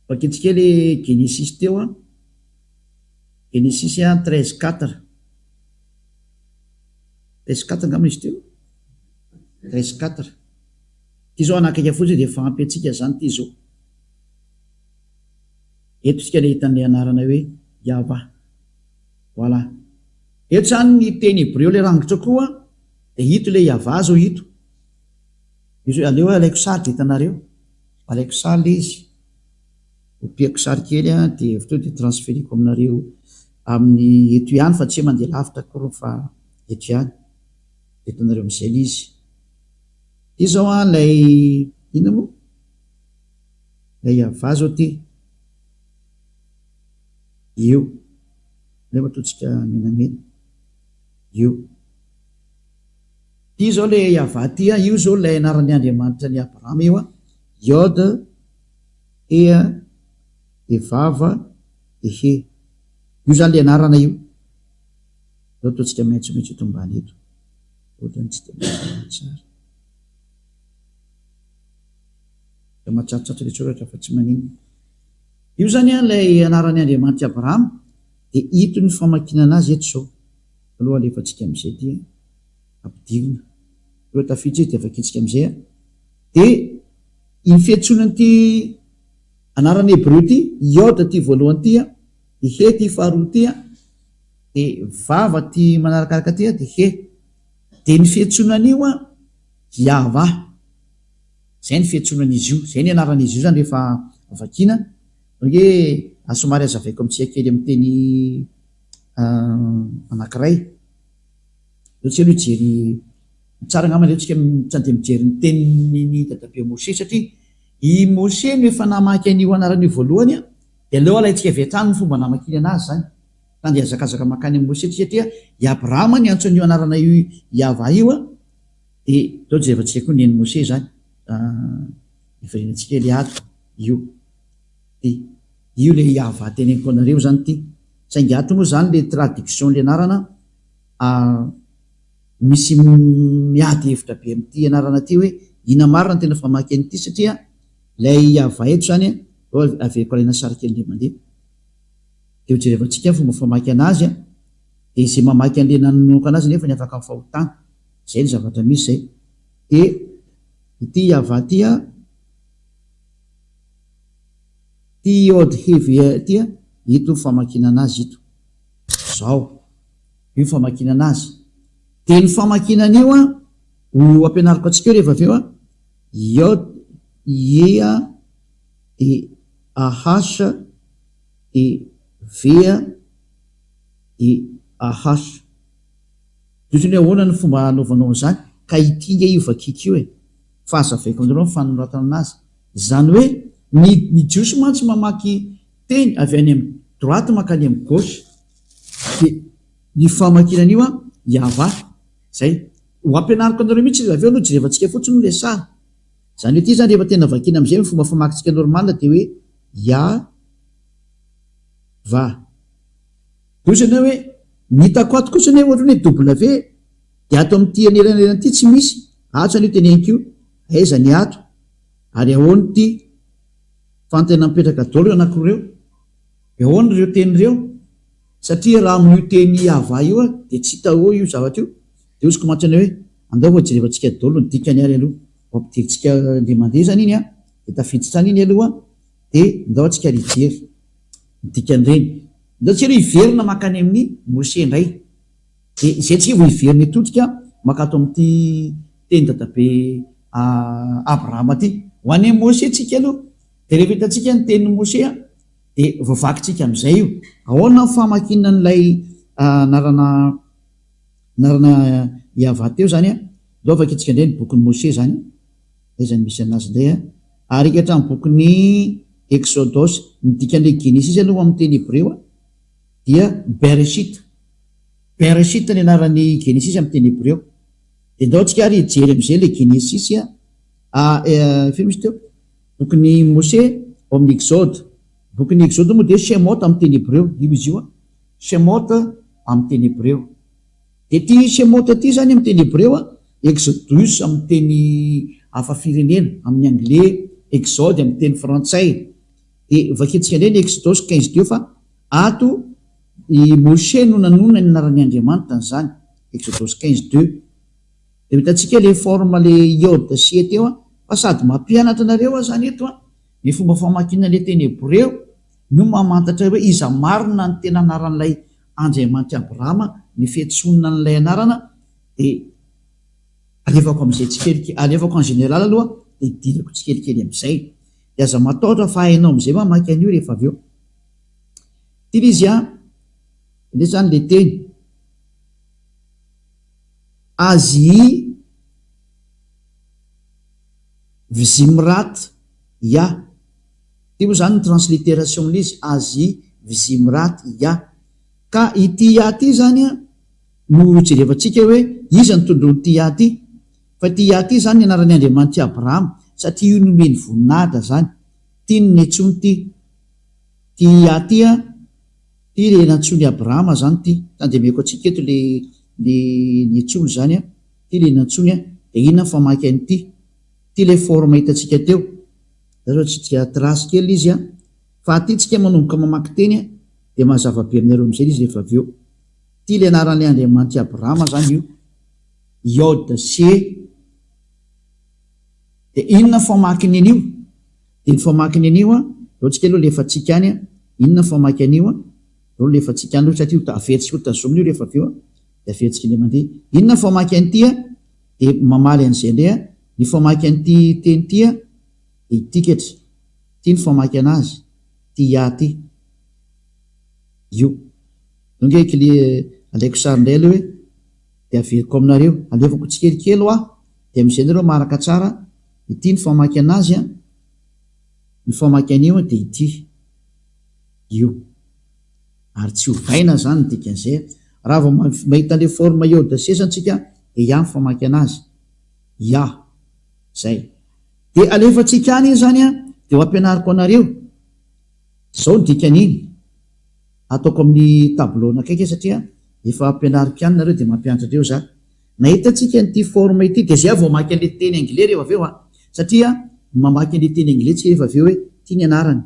Vakitsika le Genesis teo Genesis 13:4. 13:4 angamba izy teo 13:4. Ty zao anakaiky fotsiny dia fahampy antsika zany ty zao. Eto tsika le hitan'ilay anarana hoe Yahva. Voilà. Eto zany ny teny hébreu le rangitra koa dia hito le Yahva zao hito. Izy hoe aleo alaiko sary dia hitanareo. Alaiko sary le izy. Opiako sary kely dia avy teo dia transferiko aminareo amin'ny eto ihany fa tsy mandeha lavitra koa fa eto ihany. Hitanareo amin'izay le izy. Io zao ilay ina moa? Ilay Yahva zao ty. Io. Ilay matotsika menamena. Io. Io zao ilay Yahva ty io zao ilay anaran'ny Andriamanitra ny Abraham io Yod Ea Evava Ehe. Io zany ilay anarana io. Zao ataontsika maitsomaitso eto ambany eto. Ohatrany tsy dia tsara. matsatsotra le tsoratra fa tsy maninona. Io zany a ilay anarany Andriamanitra Abrahama dia hito ny famakinana azy eto zao aloha alefatsika amin'izay ty ampidirina eo tafiditra izy dia vakitsika amin'izay a dia iny fiantsonany ty anarany Hebreo ty Iôda ty voalohany ty a dia he ty faharoa ty a dia vava ty manarakaraka ty a dia he dia ny fiantsonany io a Yahva. Zay ny fiantsonan'izy io, zay ny anaran'izy io zany rehefa vakina hoe asomary azavaiko amintsika kely amin'ny teny anankiray eo tsy aloha hijery tsara ngamba leo tsika tsy andeha mijery ny teniny dadabe Mose satria i Mose no efa namaky an'io anaran'io voalohany a dia aleo alaitsika avy hatrany ny fomba namakiny anazy zany tandeha azakazaka makany amin'ny Mose satria i Abrahama ny antso an'io anarana io Yahva io a dia tao jerevantsika koa ny eny Mose zany iverenantsika le ato io dia io le Yahva teneniko anareo zany ty saingy ato moa zany le traduction le anarana misy miady hevitra be amin'ity anarana ty hoe ina marina ny tena famaky an'ity satria lay Yahva eto zany aveko alaina sary kely le mandeha dia ho jerevantsika fomba famaky anazy a dia izay mamaky an'le nanomboka anazy nefa ny afaka amin'ny fahotana zay ny zavatra misy zay dia ity Yahva ty a ty Iôdy hevy ty a ito famakina anazy ito zao io famakina anazy dia ny famakinan'io a ho ampianariko atsika eo rehefa aveo a Iôdy Ia dia Ahasa dia Vea dia Ahasa toy ny ahoana ny fomba anaovanao zany ka itinga io vakika io fa azavaiko andreo ny fanoratana anazy zany hoe ny jiosy mantsy mamaky teny avy any amin'ny droite makany amin'ny gauche dia ny famakinan'io a Yahva zay ho ampianariko anareo mihitsy aveo aloha jerevantsika fotsiny le sara zany hoe ty zany rehefa tena vakina amin'izay ny fomba famakitsika normal dia hoe Yahva kosany hoe nitako ato kosany ohatrany hoe W dia ato amin'ity anelanelana ty tsy misy ato zany io teneniko io aiza ny ato ary ahoany ty fantena mipetraka daholo anakireo ahoany ireo tenyreo satria raha amin'io teny Yahva io a dia tsy hita io zavatra io dia osiko mantsana hoe andao ho jerevantsika daholo ny dikany ary aloha ampidiritsika le mandeha zany iny a dia tafiditsany iny aloha dia ndao atsika rijery ny dikan'ireny ndao tsika aloha hiverina makany amin'ny Mose indray dia izay tsika vao hiverina etotsika makato amin'ity teny dadabe Abrahama ty ho any Mose tsika aloha dia rehefa hitatsika ny tenin'ny Mose a dia voavakitsika amin'izay io ahoana ny famakina n'ilay narana Yahva teo zany a ndao vakitsika indray ny bokin'ny Mose zany izany misy anazy indray a ary ka hatramin'ny bokin'ny Exodus ny dikan'ilay Genesis aloha amin'ny teny Hebreo a dia Bereshit ny anaran'ny Genesis amin'ny teny Hebreo dia ndao tsika ary hijery amin'izay le Genesis a firy misy teo bokin'ny Mose ao amin'ny Exode bokin'ny Exode moa dia Shemot amin'ny teny Hebreo io izy io a Shemot amin'ny teny Hebreo dia ty Shemot ty zany amin'ny teny Hebreo a Exodus amin'ny teny hafa firenena amin'ny anglais Exode amin'ny teny frantsay dia vakitsika indray ny Exodus 15 fa ato i Mose no nanona ny anaran'ny Andriamanitra zany Exodus 15:2 dia hitantsika le forme le Iôda sy teo a fa sady mampianatra anareo a zany eto a ny fomba famakina le teny Hebreo no mamantatra hoe iza marina ny tena anaran'ilay Andriamanitra Abrahama ny fiantsonana n'ilay anarana dia alefako amin'izay alefako en général aloha dia hidirako tsikelikely amin'izay dia aza matahotra fa hainao amin'izay mamaky an'io rehefa avy eo ty izy a le zany le teny Azy Vizimrat ya ty moa zany ny transliteration n'izy Azy Vizimrat ya ka ity ya ty zany a no jerevantsika hoe iza ny tondrony ya ty fa ty ya ty zany ny anaran'ny Andriamanitra Abrahama satria io nomeny voninahitra zany ty ny antsony ty ya ty a ty le nantsony Abrahama zany ty tandemeko atsika eto le antsony zany a ty le nantsony a dia inona famaky an'ity ty le forme hitatsika teo zao tsika trasy kely izy a fa aty tsika manomboka mamaky teny a de mazava-be aminareo am'izay izy rehefa avy eo ty le anaran'le Andriamanitra Abrahama zany io Yod C de inona famaky an'io de ny famaky an'io a zao tsika aloha lefa tsika any a inona famaky an'io a zao lefa tsika any aloha satria avetsiky ho tazomina io rehefa avy eo a de avetsiky le mandeha inona famaky an'ity a de mamaly an'izay ndray a ny famaky an'ity teny ty a de itikatra ty ny famaky anazy ty ia ty io donge le alaiko sary ndray aloha hoe de averiko aminareo alevako tsikelikely ho de am'izay nareo maraka tsara ity ny famaky anazy a ny famaky an'io de ity io ary tsy hovaina zany ny dikan'izay raha vao mahita le forme Yod C tsika de ia ny famaky anazy ia zay de alefatsika any iny zany a de ho ampianariko anareo zao ny dikan'iny ataoko amin'ny tableau akaiky satria efa ampianariko ihany nareo de mampianatra andreo za nahita tsika nyty forme ity de zay vao maky an'le teny anglais rehefa avy eo a satria mamaky an'le teny anglais tsika rehefa avy eo hoe ty ny anarany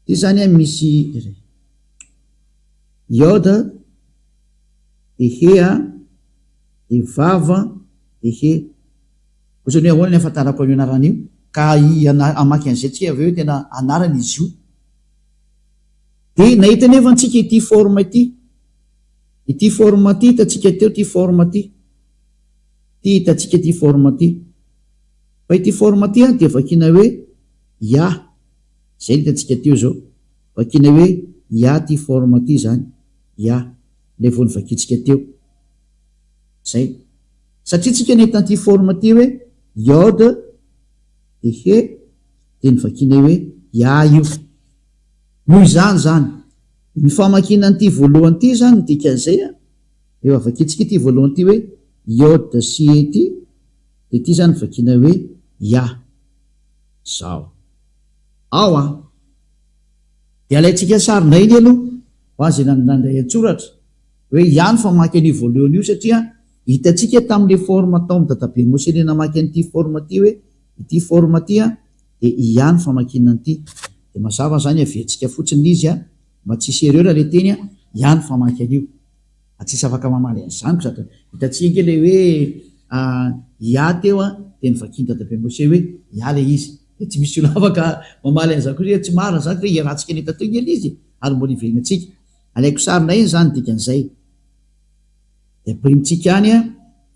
ty zany a misy Yod de he a de vava de he ohatrany hoe ahoana ny ahafantarako an'io anaran'io ka amaky an'izay tsika avy eo tena anarany izy io de nahita nefa antsika ity forme ity forme ty hitatsika teo ty forme ty hitatsika ty forme ty fa ity forme ty a de vakina hoe ia zay hitatsika teo zao vakina hoe ia ty forme ty zany ia le vao ny vakitsika teo zay satria tsika nahita ty forme ty hoe Yod de he de ny vakina hoe ia io noho izany zany ny famakina an'ity voalohany ty zany ny dikan'izay a eo avakitsika ty voalohany ty hoe Yod C ty de ty zany vakina hoe ia zao ao a de alaitsika sarinay iny aloha ho azy nandray antsoratra hoe ia ny famaky an'io voalohany io satria hitatsika tamin'le forme tao amin'ny dadabe Mosè le namaky an'ity forme ty hoe ity forme ty a de ia ny famakina an'ity de mazava zany averitsika fotsiny izy a mba tsisy erreur le teny a ia ny famaky an'io atsisy afaka mamaly an'zany zato hitatsika le hoe ia teo a de ny vakiny dadabe Mosè hoe ia le izy de tsy misy olo afaka mamaly an'zany koa tsy marina zany hoe iarahantsika ny tateo ely izy ary mbola iverina atsika alaiko sarina iny zany dikan'izay de ampiritsika any a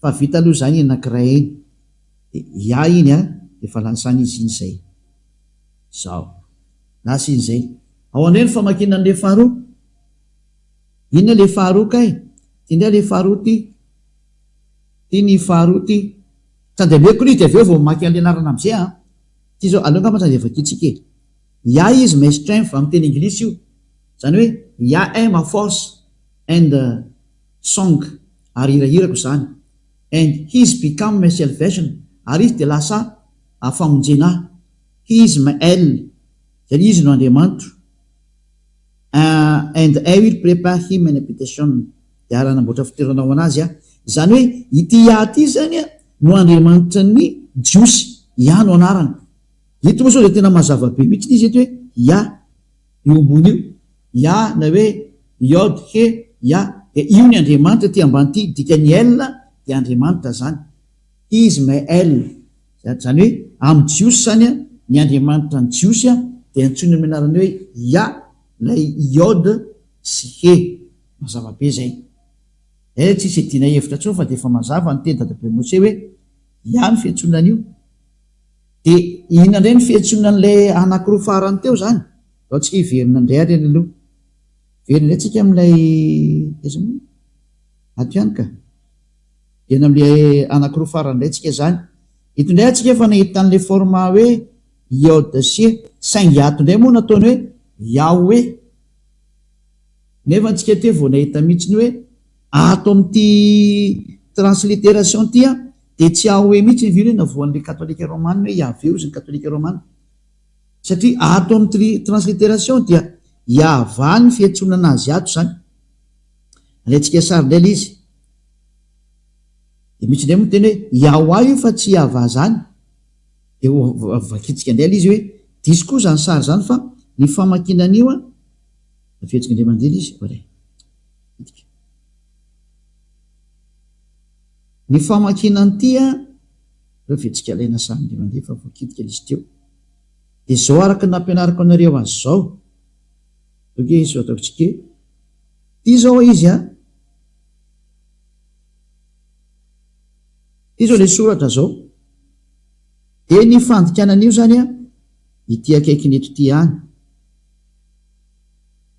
fa vita aloha zany anakiray iny de ia iny a de fa lasany izy iny zay zao lasa iny zay ao anay ny famakina an'le faharoa inona le faharoa kay ty ndray le faharoa ty ny faharoa ty tsandeameko izy de avy eo vao maky an'le anarana am'izay a ty zao aloha ngamba tsandeavakitsika ia izy my strength amin'ny teny anglisy io zany hoe ia am a force and song ary hirahirako zany and his become my salvation ary izy de lasa famonjena he is my el zany izy no Andriamanitro and I will prepare him an habitation de ary anamboatra fitoeranao anazy a zany hoe ity ia ty zany a no Andriamanitra ny jiosy ia no anarany ito moa sao de tena mazava-be mihitsy izy eto hoe ia io ambony io ia na hoe Yod he ia de io ny Andriamanitra ty ambany ty dikany el de Andriamanitra zany izy my el zany hoe amin'ny jiosy zany a ny Andriamanitra ny jiosy a de antsony amin'ny anarany hoe ia lay Yod sy he mazava-be zay tsisy edina hevitra tso fa de efa mazava ny teny dadabe Mosè hoe ia ny fiantsonan'io de inona indray ny fiantsonan'lay anakiroa farany teo zany ao tsika hiverina indray ary any aloha verina indray tsika amin'ilay ato ihany ka ena am'le anakiroa farany indray tsika zany ito indray atsika efa nahitan'le forma hoe Yod C saingy ato indray moa nataony hoe Yahweh nefa antsika teo vao nahita mihitsiny hoe ato amin'ity transliteration ty a de tsy Yahweh mihitsy ny na voan'le katolika romane hoe Yahvé ozy ny katolika romane satria ato amin'ny transliteration dia Yahva ny fiantsonana azy ato zany alaitsika sary indray le izy de mihitsy indray moa teny hoe Yahwa io fa tsy Yahva zany eo vakitsika indray izy hoe diso koa zany sary zany fa ny famakinan'io a fihetsika indray manjely izy ray ny famakinany ty a reo fihetsika alaina sary indray mandeha fa voakitika izy teo de zao araka nampianariko anareo azy zao oke izy ataotsika ty zao izy a ty zao le soratra zao de ny fandikanan'io zany a ity akaiky neto ty any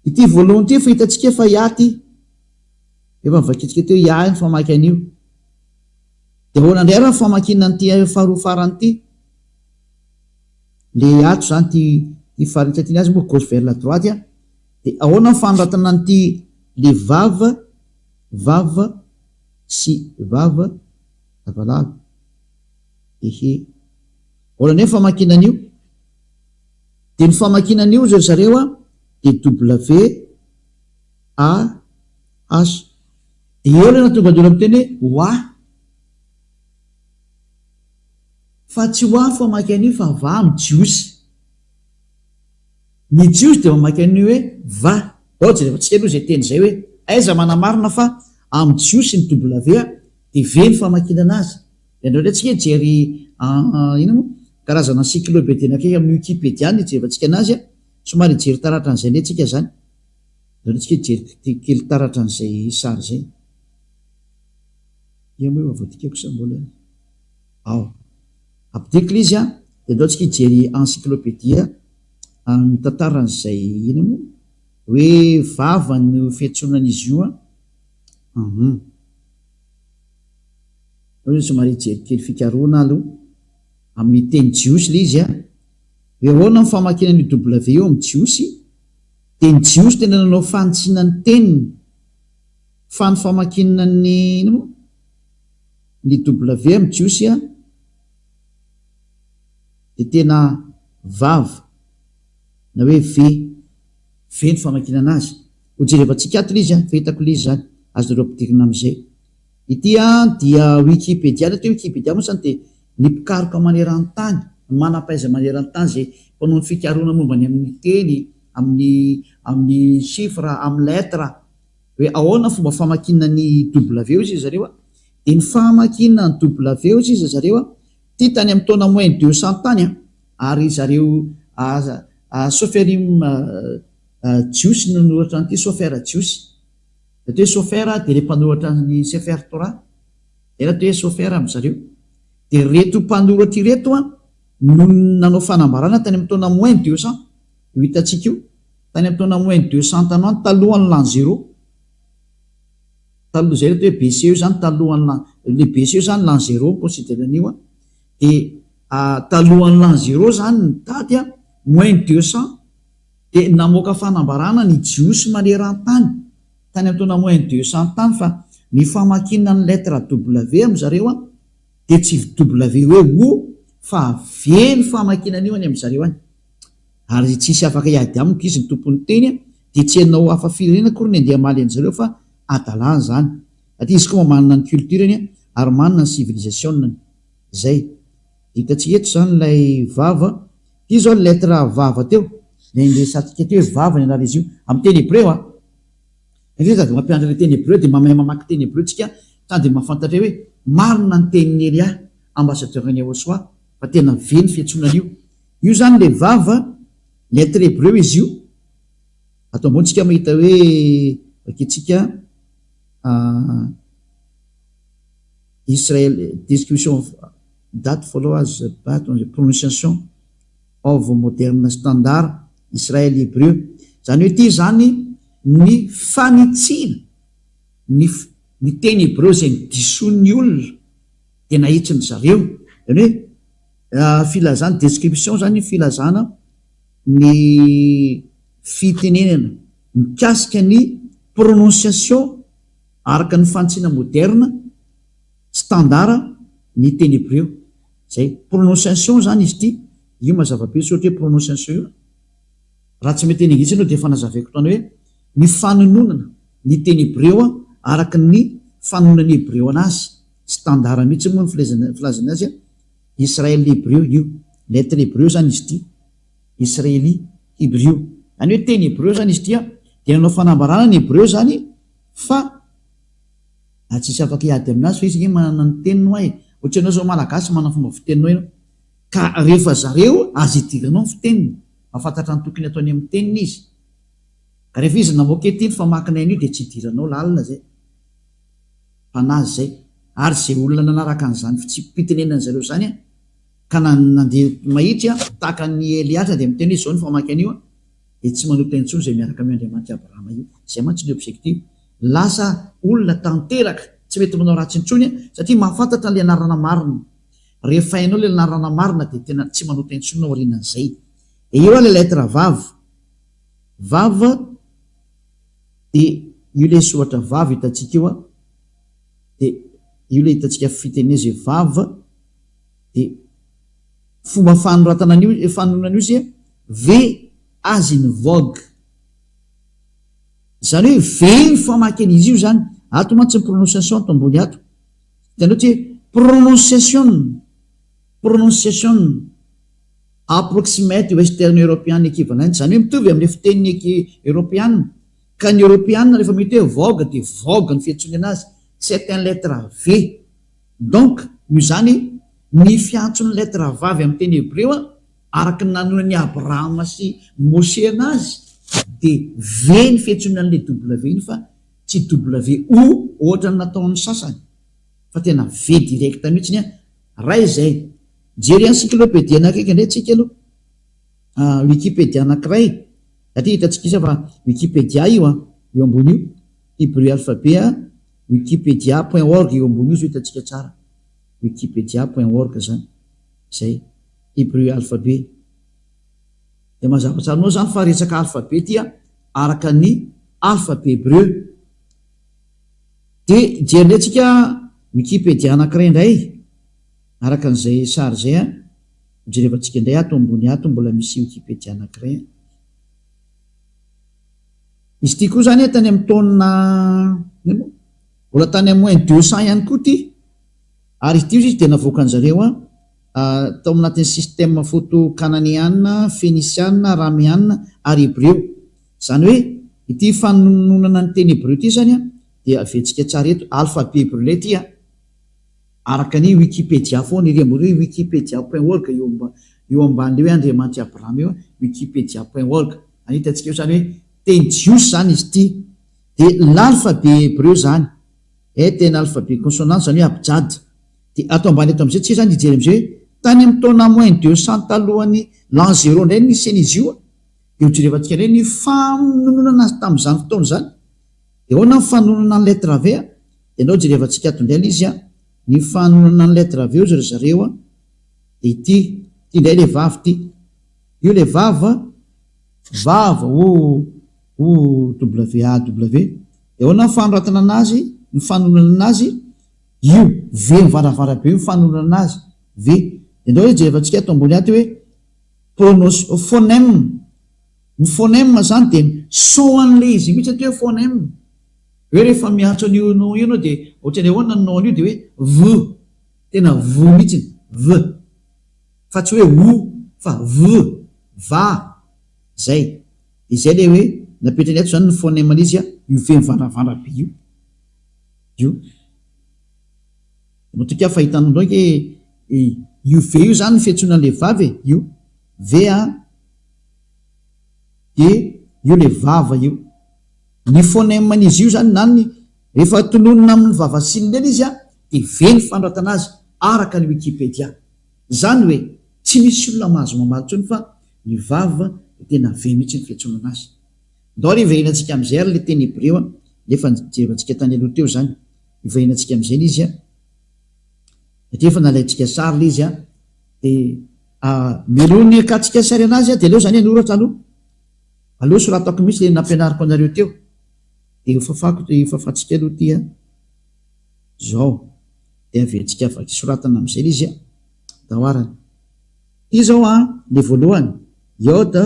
ity voalohany ty fa hitatsika fa iaty efa mivakitsika teo ia ny famaky an'io de hoanandray raha famakinany ty faharoa farany ty le ato zany ty faritsatyny azy moa gauche vers la droite a de ahoana nyfanoratana nyty le vava sy vava lavalava ehe ahoana ny famakinan'io de ny famakinan'io zao zareo a de W A H de eo le natonga dolo amy teny oa fa tsy oa famaky an'io fa va mijiosy mijiosy de mamaky an'io hoe va ohatsy rehefa tsika aloha zay teny zay hoe aiza manamarina fa amijiosy ny W a de ve ny famakinana azy de andreo ndratsika jery ina moa karazana encyclopédie akaiky amin'ny Wikipédia ny jerevantsika anazy a somary jery taratra an'izay ne tsika zany ndratsika jery kely taratra an'izay sary zay ia moa voatikako sa mbola ao apidikla izy a de ndaotsika jery encyclopédia mitantaran'izay ina moa hoe vava ny fiantsonan'izy io a somary jery kely fikaroana aloha amin'ny teny jiosy le izy a hoe ahoana ny famakinany W eo amin'ny jiosy de ny jiosy tena nanao fanitsinany teniny fa ny famakinany ina moa ny W amin'ny jiosy a de tena vava na hoe ve ny famakinana azy ho jerevantsika ato le izy a fahitako le izy zany azo nareo ampidirina am'izay ity a dia Wikipédia te Wikipédia moa zany de ny mpikaroka maneran-tany manam-paiza maneran-tany zay mpanao ny fikarona mombany amin'ny teny amin'ny chiffre amin'ny lettre hoe ahoana fomba famakinany W izy zareo a de ny famakinany W izy zareo a ty tany amin'ny taona moins 200 tany a ary zareo Sophère Jiosy no noratra an'ity Sophère Jiosy de hoe Sophère de le mpanoratra ny Sefer Torah de raha hoe Sophère am'zareo de reto mpanoratra ireto a no nanao fanambarana tany amin'ny taona moins 200 io hitatsika io tany amin'ny taona moins 200 tanoany talohan'ny l'an 0 taloha zay reto hoe BC io zany talohan'ny le BC io zany l'an 0 considéran'io a de talohan'ny l'an 0 zany ny daty a moins 200 de namoaka fanambarana ny jiosy maneran-tany tany amin'ny taona moins 200 tany fa ny famakina ny lettre W am'zareo a de tsy W hoe o fa ve ny famakinan'io any am'zareo any ary tsisy afaka iady amiko izy ny tompony teny de tsy hanao hafa firenena kory ny andeha maly an'zareo fa adalàna zany satria izy koa manana ny cultureny ary manana ny civilisation zay hitatsika eto zany lay vava ty zao lettre vava teo lesatsika teo hoe vava ny anara izy io amin'ny teny hébreu a de mampianatra le teny hébreu de mamay mamaky teny hébreu tsika sany de mahafantatra hoe marina ny teniny Elia ambassadeur-ny Yahosoa fa tena ve ny fiantsonan'io io zany le vava lettre hébreu izy io atao ambonitsika mahita hoe vakitsika Israël description date followers prononciation of moderne standard Israël hébreu zany hoe ty zany ny fanitsina ny teny hébreu zay ny dison'ny olona de nahitsiny zareo zany hoe filazana description zany filazana ny fitenenana mikasika ny prononciation araka ny fanitsina moderne standard ny teny hébreu zay prononciation zany izy ty io mazava-be sotra hoe prononciation io raha tsy mety eningitsy anao de fanazaveko tany hoe ny fanononana ny teny hébreu a araka ny fanononany hébreu anazy standard mihitsy moa ny filazana azy a Israël hébreu io lettre hébreu zany izy ity, israeli hébreu, any hoe teny hébreu zany izy tia dia nanao fanambarana ny hébreu zany fa tsisy afaka hiady aminazy fa izy manana ny teniny hoe ohatra ianao zao malagasy manana fomba fiteninao ianao ka rehefa zareo azy idiranao ny fiteniny mahafantatra ny tokony ataony amin'ny teniny izy ka rehefa izy namoaka etiny fa makinay io dia tsy idiranao lalina zay mpanazy zay ary zay olona nanaraka an'izany tsy pitenenany zareo zany ka nandeha mahitsy tahaka ny Eliasa dia miteny izy zao ny famaky an'io dia tsy manota intsony zay miaraka amin'ny Andriamanitra Abrahama io, zay mantsy ny objectif. Lasa olona tanteraka tsy mety manao ratsy intsony satria mahafantatra le anarana marina, rehefa hainao le anarana marina dia tena tsy manota intsony ao aorianan'izay. Dia io le lettre vava dia io le soratra vava hitantsika io dia io le hitantsika fitenenzy vava dia fomba fanoratana an'io fanonana izy ve azy ny vogue zany hoe ve ny famaky an'izy io zany ato mantsy ny prononciation ato ambony ato hitanao tsy prononciation approximate western european equivalent, zany hoe mitovy amin'ny fiteniny européenne ka ny européenne rehefa mety hoe vogue dia vogue ny fiantsony anazy, c'est un lettre V. Donc io zany ny fiantson'ny lettre vavy amin'ny teny hébreu araka ny nanonany Abrahama sy Moshe anazy dia V ny fiantsonana an'le W iny fa tsy WO ohatra ny nataon'ny sasany fa tena V direct mihitsiny raha izay. Jery encyclopédia anakaiky indray tsika aloha Wikipédia anankiray satria hitantsika isa fa Wikipédia io eo ambony io hébreu alphabet wikipedia.org eo ambony io zao hitantsika tsara wikipedia.org zany zay hébreu alphabet dia mazava tsaranao zany fa resaka alphabet tia araka ny alphabet hébreu. Dia jerindray tsika Wikipédia anankiray indray araka an'izay sary zay jerevantsika indray ato ambony ato mbola misy Wikipédia anankiray. Izy ity koa zany tany amin'ny taonina mbola tany amin'ny moins 200 ihany koa ty ary izy ity izy dia navoaka an'zareo tao anatin'ny système photo cananéenne, phénicienne, araméenne ary hébreu. Zany hoe ity fanononana ny teny hébreu ity zany dia aventsika tsara eto alphabet hébreu lay ity araka ny Wikipédia foana iry ambony hoe wikipedia.org eo amban'le hoe Andriamanitra Abrahama io wikipedia.org hitantsika eo zany hoe teny jiosy zany izy ity. Dia l'alphabet hébreu zany tena alphabet consonant zany hoe abjad. Dia ato ambany eto am'izay tsika zany ijery am'izay tany amin'ny taona moins 200 talohan'ny l'an 0 indray niseny izy io dia hojerevantsika indray ny fanononana azy tamin'izany fotoana zany dia ahoana ny fanononana ny lettre V dia anao jerevantsika ato indray izy ny fanononana ny lettre V io zareo dia ity indray le vava ity io le vava WAW dia ahoana ny fanoratana anazy ny fanononana anazy io V mivaravara be io fanononana anazy V. Indao jerevantsika ato ambony ato hoe phonème, ny phonème zany dia son an'le izy mihitsy atao hoe phonème hoe rehefa miantso an'io no io anao dia ohatrany ahoana ny non io dia hoe V, tena V mihitsy V fa tsy hoe O fa V va zay. Izay le hoe napetrany ato zany ny phonème an'izy io V mivaravara be io motoka fahitanao ndraiky io V io zany ny fiantsonan'le vavy io V dia io le vava io ny phonème an'izy io zany nany rehefa tononona amin'ny vavasiliny izy dia V ny fanoratana azy araka ny Wikipédia. Zany hoe tsy misy olona mahazo mamaly intsony fa ny vava tena V mihitsy ny fiantsonana azy. Ndao ry ivahinantsika amin'izay ary le teny hébreu nefa jerevantsika tany aloha teo zany ivahinantsika amin'izay izy satria efa nalaintsika sary le izy dia melony akatsika sary anazy dia aleo zany anoratra aloha soratako mihitsy le nampianariko anareo teo dia fafatsika aloha ty zao dia aventsika soratana amin'izay le izy dahoarany ty zao le voalohany yoda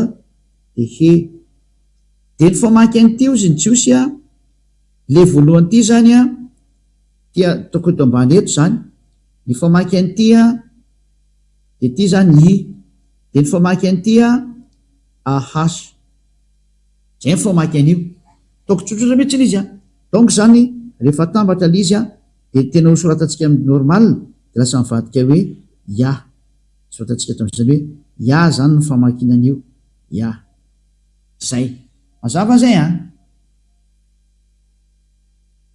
dia he dia ny famaky an'ity izy ny jiosy le voalohany ty zany tia toko eto ambany eto zany ny famaky an'ity dia ty zany de ny famaky an'ity ahas zay ny famaky an'io taoko tsotsotra mihitsiny izy donc zany rehefa tambatra l izy de tena hosoratatsika amin'ny normal de lasa mivadika hoe ya soratantsika to am'zany hoe ya zany ny famakinan'io ya zay mazava zay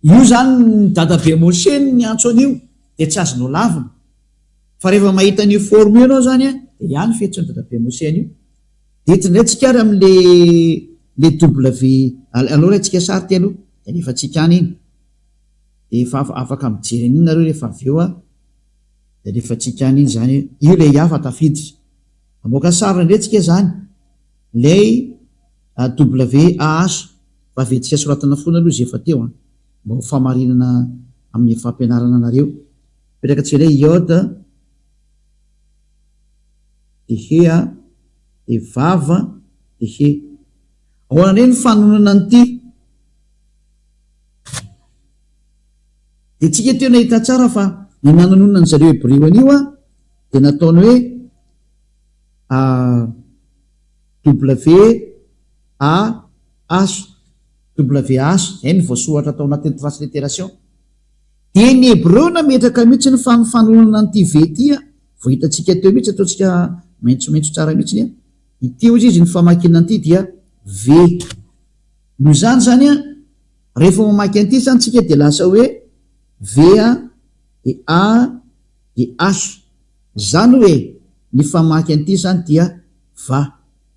io zany ny dadabe moseny ny antso an'io de tsy azonao lavina fa rehefa mahita an'io forme io anao zany de ihany fetsony dadabe moseny io de tindrantsika ary am'le w aloha ratsika sary ty aloha de nefa tsika any iny de efa afaka mijery an'iny nareo rehefa avy eo de rehefa tsika any iny zany io le iafa tafiditra amoaka sarina ndretsika zany lay WAH fa vetika soratana fona aloha izy efa teo mba ho famarinana amin'ny fampianarana anareo petraka tsy le iode de hea de vava de he ahoana reny fanonana an'ity de tsika teo nahita tsara fa ny nanonona ny zareo hebreo an'io de nataony hoe WAH zay ny voasoratra atao anatin'ny transliteration de ny hebreo nametraka mihitsy ny fanonana an'ity ve ty vo hitatsika teo mihitsy ataotsika maintsomaintso tsara mihitsiny ity ozy izy ny famakina an'ity dia v no zany zany rehefa mamaky an'ity zany tsika de lasa hoe v de a de h zany hoe ny famaky an'ity zany dia va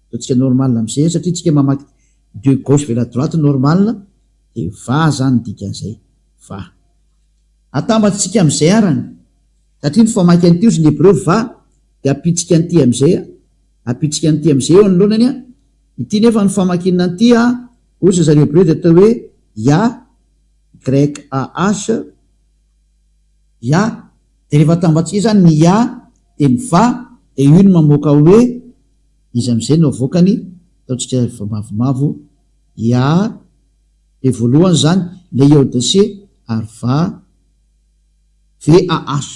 ataotsika normal am'zay satria tsika mamaky de gauche vers la droite normal de va zany dikan'izay va atambatsika am'izay arany satria ny famaky an'ity ozy ny hebreo va de apitsika an'ity am'izay apitsika an'ity am'izay eo anolonany ity nefa ny famakina an'ity ozy zareo hebreo de atao hoe ya grec ah ya de rehefa atambatsika zany ny ya de ny va de io ny mamoaka hoe izy am'izay no avoakany ataotsika mavomavo ya de voalohany zany le iode c ary va VAH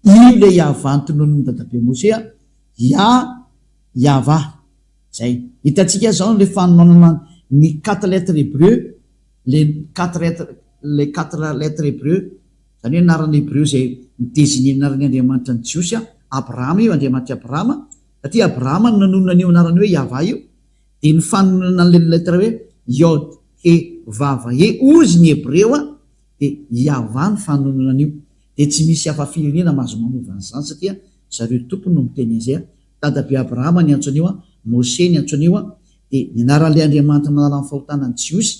io le iava antonon'ny dadabe mose iava zay hitatsika zao le fanonanana ny 4 lettres hébreu le 4 lettres hébreu zany hoe anarany hébreu zay midésigné anarany Andriamanitra ny Jiosy Abrahama io Andriamanitra Abrahama satria Abrahama no nanonona an'io anarany hoe iava io de ny fanonana an'le lettre hoe iod he vava he ozy ny hébreu de iava ny fanonana an'io de tsy misy hafa firenena mahazo manovany zany satria zareo tompony no miteny an'izay dadabe Abrahama ny antso an'io Mose ny antso an'io de ny anaran'le Andriamanitra manala ny fahotanany Jiosy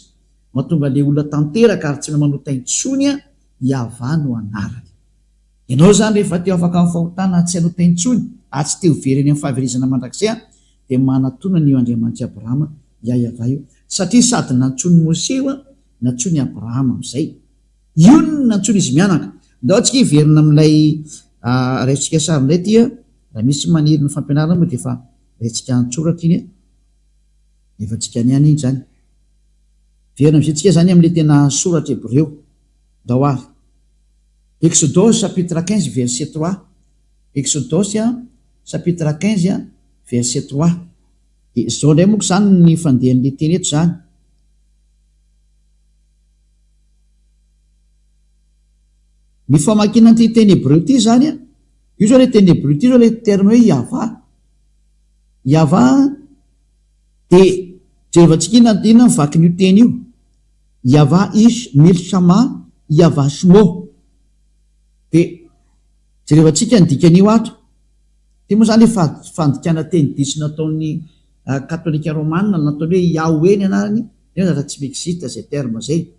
mahatonga le olona tanteraka ary tsy manota intsony iava no anarany ianao zany rehefa teo afaka amin'ny fahotana tsy anota intsony tsy teo vereny amin'ny fahaverezana mandrakizay de manatona n'io Andriamanitra Abrahama iava io satria sady nantsony Mose nantsony Abrahama am'izay io ny nantsony izy mianaka ndao tsika hiverina am'ilay raitsika sary indray ty raha misy maniry ny fampianarana moa de efa raitsika antsoratra iny efa tsika ny any iny zany verina am'izay tsika zany am'le tena soratra hébreu dao ary Exodus chapitre 15 verset 3 Exodus chapitre 15 verset 3 de zao ndray moko zany ny fandehan'le teny eto zany ny famakina ty teny hébreu ty zany io zao le teny hébreu ty zao le terme hoe iava de jerevantsika ina mivaky n'io teny io iava ish milshama iava shmo de jerevantsika ny dikan'io ato ty moa zany le fandikana teny diso nataon'ny katolika romana nataony hoe Yahweh ny anarany raha tsy existe zay terme zay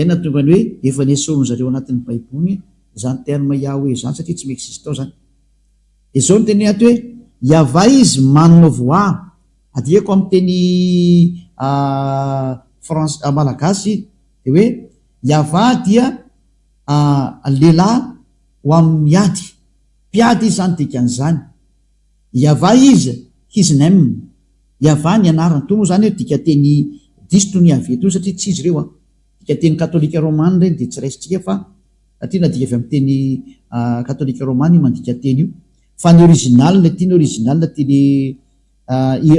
natonga ny hoe efa nesorony zareo anatin'ny baiboly zany terme Yahweh zany satria tsy existe ao zany de zao ny teny ato hoe iava izy manovoa adikako amin'ny teny malagasy de hoe iava dia lehilahy ho amin'ny miady mpiady izy zany dikan'izany iava izy hiznem iava ny anarany to moa zany hoe dika teny diso to ny aveto satria tsy izy ireo dika teny katolika romana reny de tsy raisitsika fa satria nadika avy amin'ny teny katolika romana mandika teny io fa ny original tiany original tiany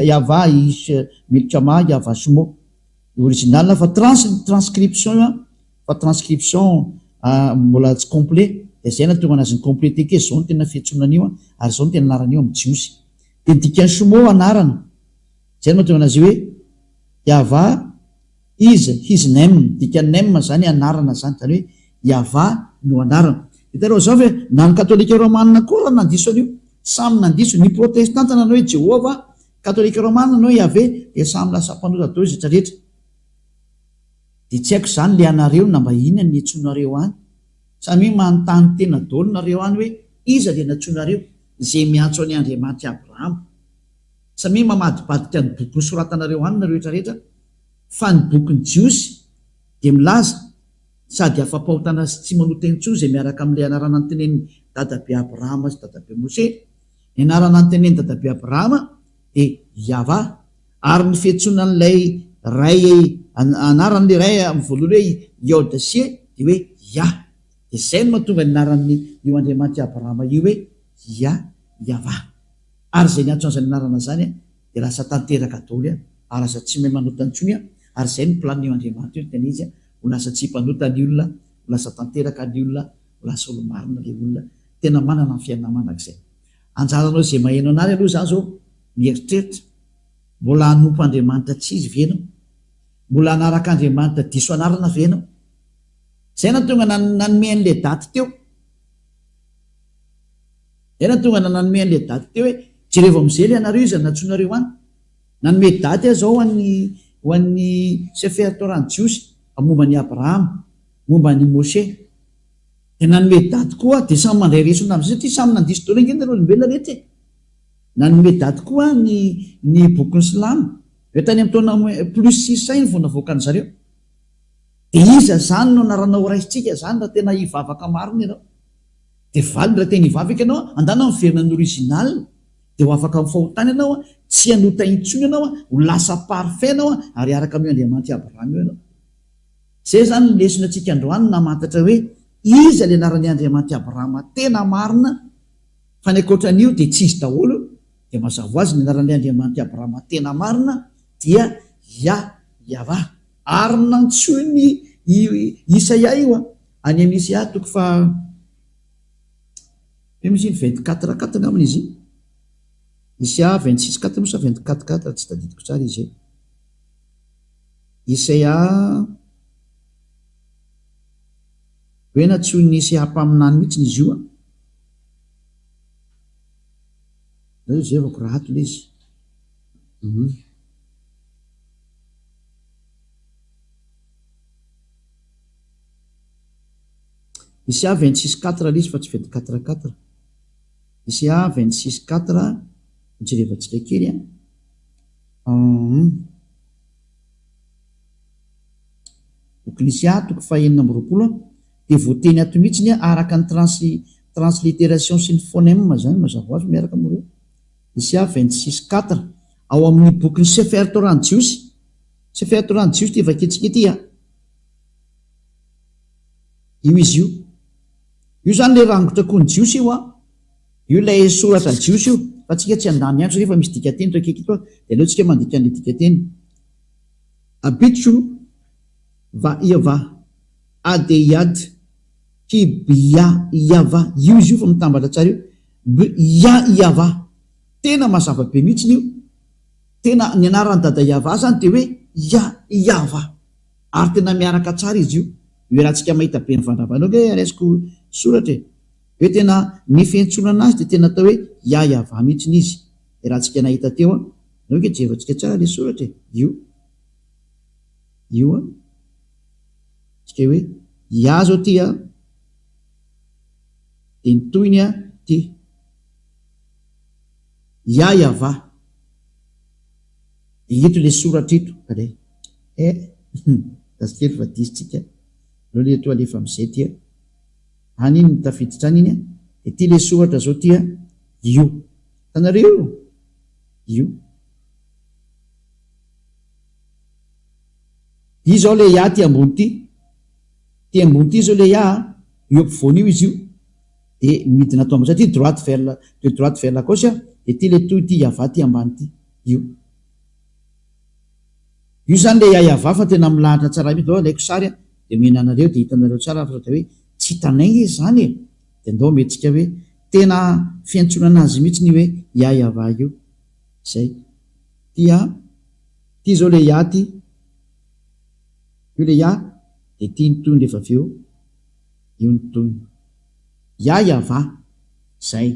Yava isy militra ma Yava sumo original fa transcription fa transcription mbola tsy complet de zay na tonga anazy ny complété ke zao no tena fiantsonana io ary zao no tena anarana io amin'ny jiosy de dikany sumo anarana zay no mahatonga anazy hoe Yava is his name dikany name zany anarana zany zany hoe Yava no anarana hitareo zao ve na ny katolika romanina koa raha nandiso an'io samy nandiso ny protestanta nanao hoe Jehova katolika romanina nanao Yahvé de samy lasa mpanota dao izy rehetra de tsy haiko zany le anareo na mba inona ny antsonareo any samy manontany tena daolinareo any hoe iza le nantsonareo zay miantso any Andriamanitra Abrahama samy mamadibadika ny boky nosoratanareo any nareo rehetrarehetra fa ny bokyny jiosy de milaza sady afa-pahotana sy tsy manota intsony zay miaraka amin'ilay anarana ny teneny dadabe Abrahama sy dadabe Mose ny anarana ny teneny dadabe Abrahama de Yava ary ny fiantsonan'ilay ray anaran'le ray amin'ny voalohany hoe Yod-Sie de hoe Yah de zay no mahatonga ny anaran'ny io Andriamanitra Abrahama io hoe Yava ary zay ny antsoan'izany anarana zany de lasa tanteraka daholo ary lasa tsy mahay manota intsony ary zay ny planio Andriamanitra io tena izy ho lasa tsy mpanota ny olona ho lasa tanteraka ny olona ho lasa olo-marina le olona tena manana ny fiainana manak'izay anjaranao zay mahainao anary aloha zany zao mieritreritra mbola hanompo Andriamanitra tsy izy venao mbola hanaraka Andriamanitra diso anarana venao zay na tonga nanome an'le daty teo zay na tonga nanome an'le daty teo hoe jereo am'izay le anareo izy natsonareo any nanome daty zao ho an'ny Sefer Torah ny jiosy momba ny Abrahama momba ny Mose de nanome daty koa de samy mandray resona am'zay satria samy nandiso daholo angeny nareo olombelona rehetra nanome daty koa ny bokyny Silamo hoe tany amin'ny taona plus 600 vao navoakany zareo de iza zany no anaranao raisitsika zany raha tena hivavaka marina ianao de valy raha tena hivavaka ianao andana miverina ny original de ho afaka mifahotany ianao tsy hanota intsony ianao ho lasa parfait ianao ary araka amin'io Andriamanitra Abrahama io ianao zay zany ny lesona antsika androany namantatra hoe iza le anaran'ny Andriamanitra Abrahama tena marina fa ny ankoatran'io de tsy izy daholo de mazava azy ny anaran'ny Andriamanitra Abrahama tena marina dia Yahva ary nantsoy ny Isaia io any amin'ny Isaia toko fa misy 24 ngaminy izy Isaia 26 mosa 24 tsy tadidiko tsara izy Isaia hoe natsoy ny Isaia hampaminany mihitsy izy io zay vako raha ato le izy Isaia 26:4 izy fa tsy 24:4 Isaia 26:4 mijerevantsika kely boky Isaia toko fa 9:20 de voateny ato mihitsy araka ny translittération sy ny phonème zany mazava azy miaraka amin'ireo Isaia 26:4 ao amin'ny boky ny Sefer Torah ny jiosy Sefer Torah ny jiosy ty vaketsika ity io izy io zany le rangotra koa ny jiosy io io lay soratra jiosy io fa tsika tsy andany andro rehefa misy dikateny to akaiky to de aleo tsika mandika an'le dikateny abitso va Yava adeyad kibia Yava io izy io fa mitambatra tsara io Yava tena mazava be mihitsy io tena ny anarany dada Yava zany de hoe Yava ary tena miaraka tsara izy io rahantsika mahita be ny vandavanao hoe resiko soratra hoe tena ny fiantsonana azy de tena atao hoe Yahva mihitsy izy rahantsika nahita teo nao ke jevatsika tsara le soratra io tsika hoe zao ty de ny toyny ty Yahva ito le soratra ito kale dasikely fa disitsika lo le to alefa am'izay tia any iny nitafiditra any iny de ty le soratra zao tia io tanareo io i zao le ty ambony ty ambony ty zao le io ampovoany io izy io de midina tombo satria droite vers la gauche de ty le toy ty Yava ty ambany ty io zany le Yava fa tena milahatra tsara mihitsy dao laiko sary de mihinanareo de hitanareo tsara fa hoe tsy hitanay izy zany de ndao metsika hoe tena fiantsonana azy mihitsy ny hoe Yava io zay ty zao le ty io le de ty nytoy rehefa aveo io nytoy Yava zay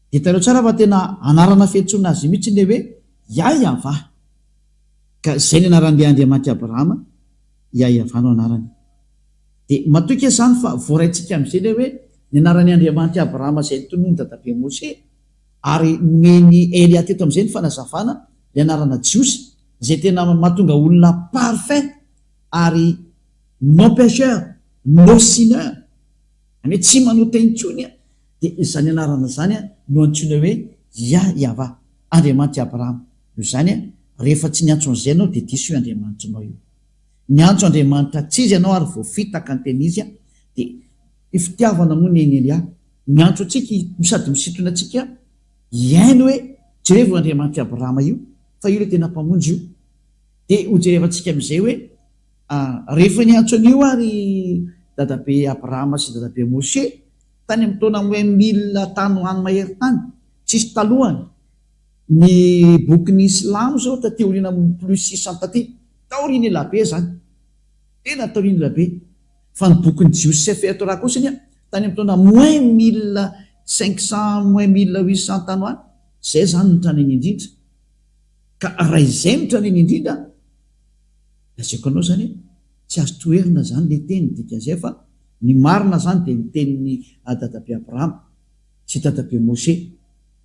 de hitanareo tsara fa tena anarana fiantsonana azy mihitsy le hoe Yava ka zay ny anaran'le Andriamanitra Abrahama Yava no anarany de matoky zany fa voaraintsika am'izay le hoe ny anaran'ny Andriamanitra Abrahama zay tonony dadabe Mose ary meny Elia teto am'izay ny fanazavana le anarana Jiosy zay tena mahatonga olona parfait ary non pécheur non sineur ane tsy manota intsony de zany anarana zany no antsoina hoe Yava Andriamanitra Abrahama io zany rehefa tsy niantson'izay anao de diso io Andriamanitra anao io niantso Andriamanitra tsy izy ianao ary voafitaka ny teny izy de ifitiavana moa ny Elia miantso atsika sady misintona atsika iaino hoe jerevo Andriamanitra Abrahama io fa io le tena mpamonjy io de ho jerevantsika am'izay hoe rehefa niantso an'io ary dadabe Abrahama sy dadabe Mose tany amin'ny taona 1000 tany hoany mahery tany tsisy talohany ny bokin'ny Islamo zao tateoriana plus 600 taty taoriny elabe zany tena taoriny elabe fa ny bokin'ny Jiosy sy Torah kosany tany amin'ny taona -1500 -1800 tany hoany zay zany nitraneny indrindra ka raha izay nitraneny indrindra lazaiko anao zany tsy azo toerina zany le teny dika zay fa ny marina zany de ny tenin'ny dadabe Abrahama sy dadabe Mose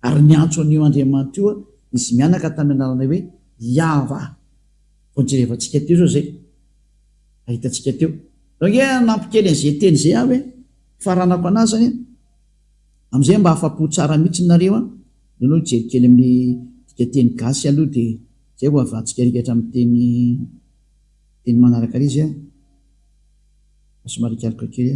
ary niantso an'io Andriamanitra io izy mianaka tamin'ny anarana hoe Yava vonjerevantsika teo zao zay ahitatsika teo donc nampikely an'izay teny zay hoe faranako anazy zany am'izay mba afapo tsara mihitsy nareo no jerikely amin'ny dika teny gasy aloha de zay vo avantsika rikatra amin'ny teny manaraka izy somary kalika kely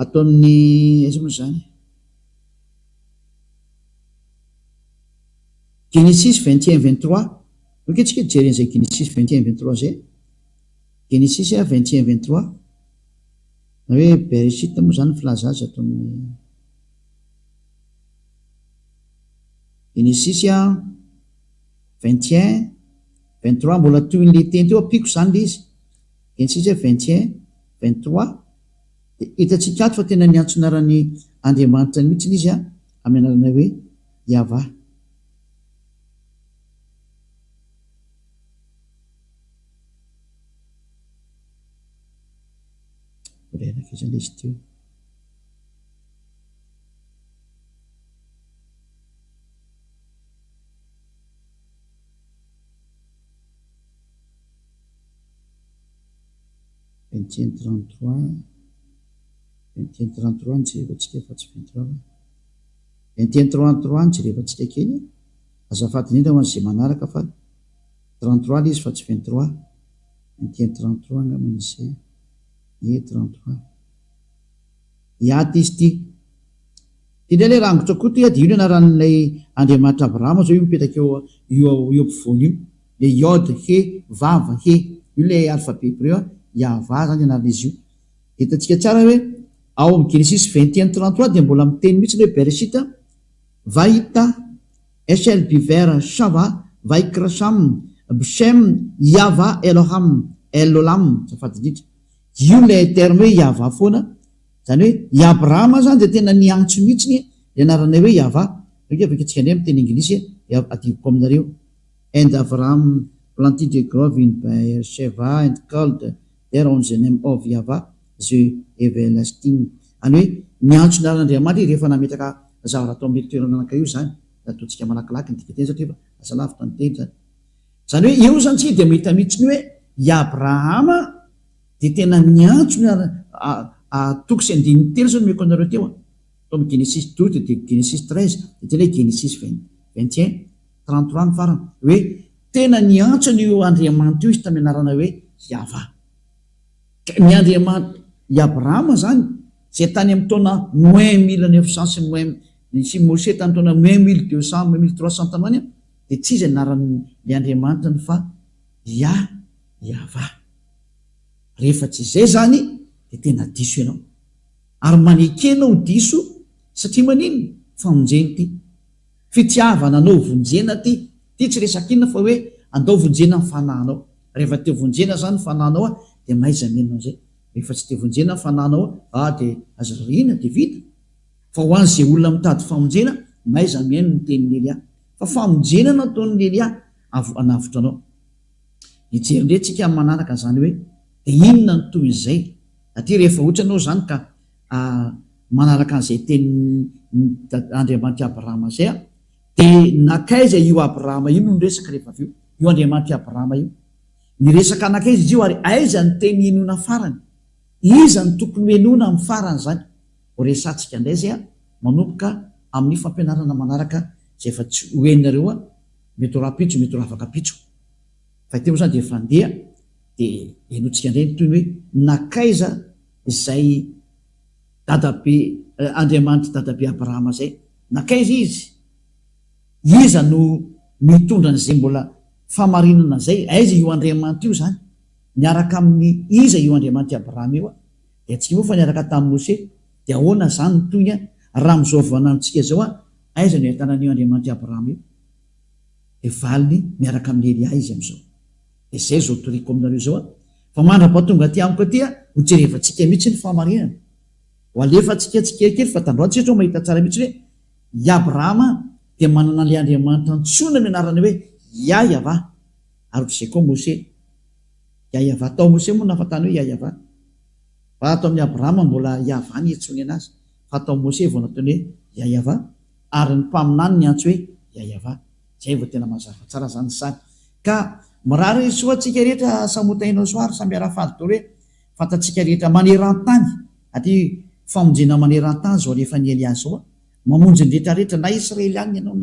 atao amin'ny aiza moa zany Genesis 21-23 donc antsika jeren'izay Genesis 21-23 zay Genesis 21-23 na hoe Bereshit moa zany filaza azy atao amin'ny Genesis 21-23 mbola toy ny le teny teo apiko zany le izy Genesis 21-23 de hitatsika ato fa tena niantsonarany Andriamanitra ny mihitsy izy amin'ny anarana hoe Yava renaka izany izy teo vingtième 33 nijerevantsika efa-tsy 23 vingtième 33 nijerevantsika kely azafady indrindra ho an'izay manaraka fa 33 le izy fa tsy 23 vingtième 33 ngaman'izay 33 iaty izy ty indray le rangotra koa ty de io ny anaran'ilay Andriamanitra Abrahama zao io mipetraka io ampovoany io le Yod he Vava he io le alphabet hébreu Yava zany anaran'izy io hitatsika tsara hoe ao amin'ny Genesis 21-33 de mbola miteny mihitsy le Bereshit Vahita Eshel Biver Shava Vaikrasham Bshem Yava Eloham Elolam safady indrindra io le terme hoe Yava foana zany hoe Abrahama zany de tena niantso mihitsy ny anarana hoe Yava avaketsika indray miteny anglisy adivoko aminareo and Abraham planted a grove in Beersheba and called there on the name of Yava the everlasting any hoe niantso ny aran'Andriamanitra rehefa nametraka zavatra atao amin'ny toerana anankiray io zany ataontsika malakilaky ny dika teny satria fa asa lavitra ny teny zany hoe io zany tsika de mahita mihitsy ny hoe Abrahama de tena niantso toko sy andininy telo zao nomeko anareo teo atao amin'ny Genesis 12 de Genesis 13 de tena hoe Genesis 21-33 ny farany hoe tena niantso nyo Andriamanitra io izy tamin'ny anarana hoe Yahva. Ny Andriamanitra i Abrahama zany zay tany amin'ny taona 1900 sy sy Mose tany taona 1200 1300 tanoany dia tsy izy anaran'ny Andriamanitra ny fa Yahva. Rehefa tsy izay zany dia tena diso ianao ary manekena ho diso satria manino famonjeny ty fitiavana anao vonjena ty tsy resak'inona fa hoe andao vonjena ny fanahinao. Rehefa teo vonjena zany ny fanahinao dia maiza menonao zay. Rehefa tsy teo vonjena ny fanahinao dia azo rina dia vita. Fa ho an'izay olona mitady famonjena maiza meno ny tenin'ny Elia. Fa famonjena nataon'ny Elia anavotra anao. Hijery ndretsika amin'ny manaraka zany hoe dia inona ny toy izay. Satria rehefa ohatra anao zany ka manaraka an'izay tenin'ny Andriamanitra Abrahama zay dia nakaiza io Abrahama io no niresaka rehefa avy io Andriamanitra Abrahama io niresaka nakaiza izy io ary aiza ny teny henona farany, iza ny tokony henona amin'ny farany zany. Ho resantsika indray zay manomboka amin'ny fampianarana manaraka zay efa tsy hoeninareo mety ho rapitso mety ho afaka pitso fa teo zany dia fandeha dia henotsika indray ny toy ny hoe nakaiza izay dadabe Andriamanitra dadabe Abrahama zay, nakaiza iza no mitondra an'izay mbola famarinana zay, aiza io Andriamanitra io zany niaraka amin'ny iza io Andriamanitra Abrahama io dia tsy moa fa niaraka tamin'ny Mose dia ahoana zany ny toy raha amin'izao vanantsika zao aiza no ahitana io Andriamanitra Abrahama io dia valiny miaraka amin'ny Elia izy amin'izao. Dia zay zao toriko aminareo zao fa mandrapahatonga aty amiko aty ho jerevantsika mihitsy ny famarinana ho alefantsika tsikekely fa tandroantsika zao mahita tsara mihitsy hoe i Abrahama dia manana le Andriamanitra ntsona mianarana hoe Yahva ary zay koa Mose Yahva tao Mose moa nafatany hoe Yahva fa atao amin'ny Abrahama mbola Yahva ny etsony anazy fa atao Mose vao nataony hoe Yahva ary ny mpaminany ny antso hoe Yahva. Zay vao tena mazava tsara zany sany ka mirary soatsika rehetra samotainao soary samby arafady tory hoe fantatsika rehetra maneran-tany aty famonjena maneran-tany zao rehefa ny Elia zao mamonjy ny rehetrarehetra na Israeliany ianao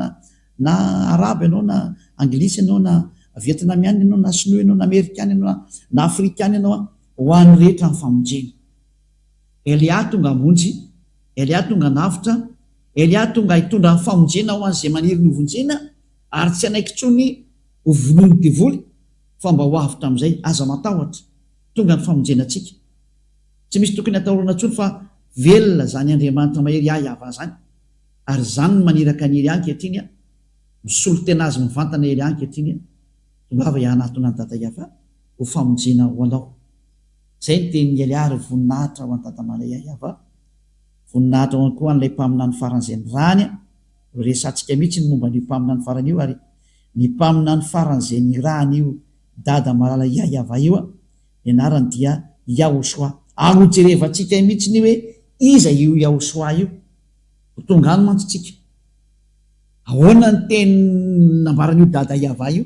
na Araba ianao na Anglisy ianao na Vietnamiany ianao na Sinoa ianao na Amerikany ianao na Afrikany ianao ho an'ny rehetra ny famonjena. Elia tonga amonjy, Elia tonga navitra, Elia tonga hitondra ny famonjena ho an'izay maniry ny hovonjena ary tsy anaikitsony ho vonony devoly fa mba ho avitra amin'izay aza matahotra tonga ny famonjena antsika. Tsy misy tokony atahorana ntsony fa velona zany Andriamanitra mahery Yahva zany ary zany ny maniraka ny Elia ankehitriny misolo tena azy mivantana Elia ankehitriny tongava ianatona ny dada Yahva ho famonjena ho anao. Zay ny tenin'ny Elia ary voninahitra ho an'ny dada malay Yahva, voninahitra ho koa an'ilay mpamina ny faran'izay ny rany resantsika mihitsy ny momba ny mpamina ny farany io ary ny mpamina ny faran'izay ny rany io dada malala Yahva io ianarany dia Yahosoa. Ahojerevantsika mihitsy ny hoe iza io Yahosoa io ho tonga any mantsitsika ahoana ny teny nambaran'io dada Yahva io,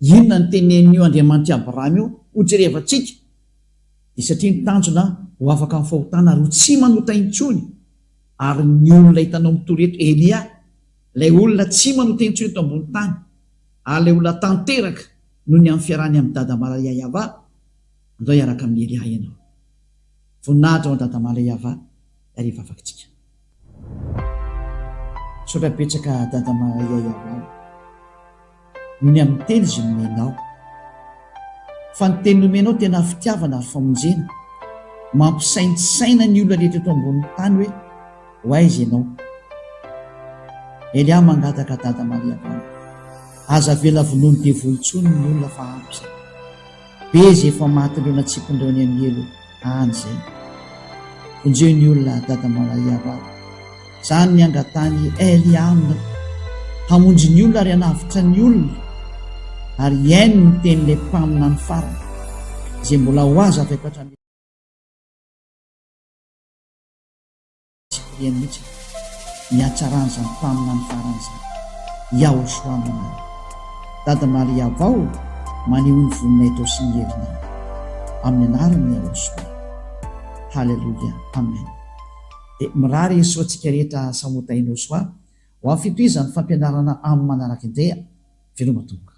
inona ny tenen'io Andriamanitra Abrahama io ho jerevantsika dia satria ny tanjona ho afaka amin'ny fahotana ary ho tsy manota intsony ary ny olona hitanao mitoreto Elia ilay olona tsy manota intsony eto ambony tany ary ilay olona tanteraka noho ny amin'ny fiarahany amin'ny dada malala Yahva andao hiaraka amin'ny Elia ianao. Voninahitra ho an'ny dada malala Yahva ary vavakitsika sotra betsaka dada malala Yahva noho ny amin'ny teny izy nomenao fa ny teny nomenao tena fitiavana ary famonjena mampisaintsaina ny olona rehetra eto ambony tany hoe ho aiza ianao. Elia mangataka dada malala Yahva aza vela vonony devolontsony ny olona fa ampy zay be zay efa maty leona tsikondreony amin'ny elo any zay vonjeo ny olona dada malala Yahva zany ny angatany Elia aminao hamonjy ny olona ary hanavitra ny olona ary iaino ny tenin'ilay mpamina ny farany izay mbola ho azy avy atratra mihitsy miatsarany zany mpamina ny farany zany Yahosoa manana dada malala Yahva maneho ny voninay tao sy ny herinay amin'ny anarany Yahosoa. Halleluja, amen. Dia mirary soantsika rehetra samotainao soa ho amin'ny fitohizany fampianarana amin'ny manaraka indray velomatomboka.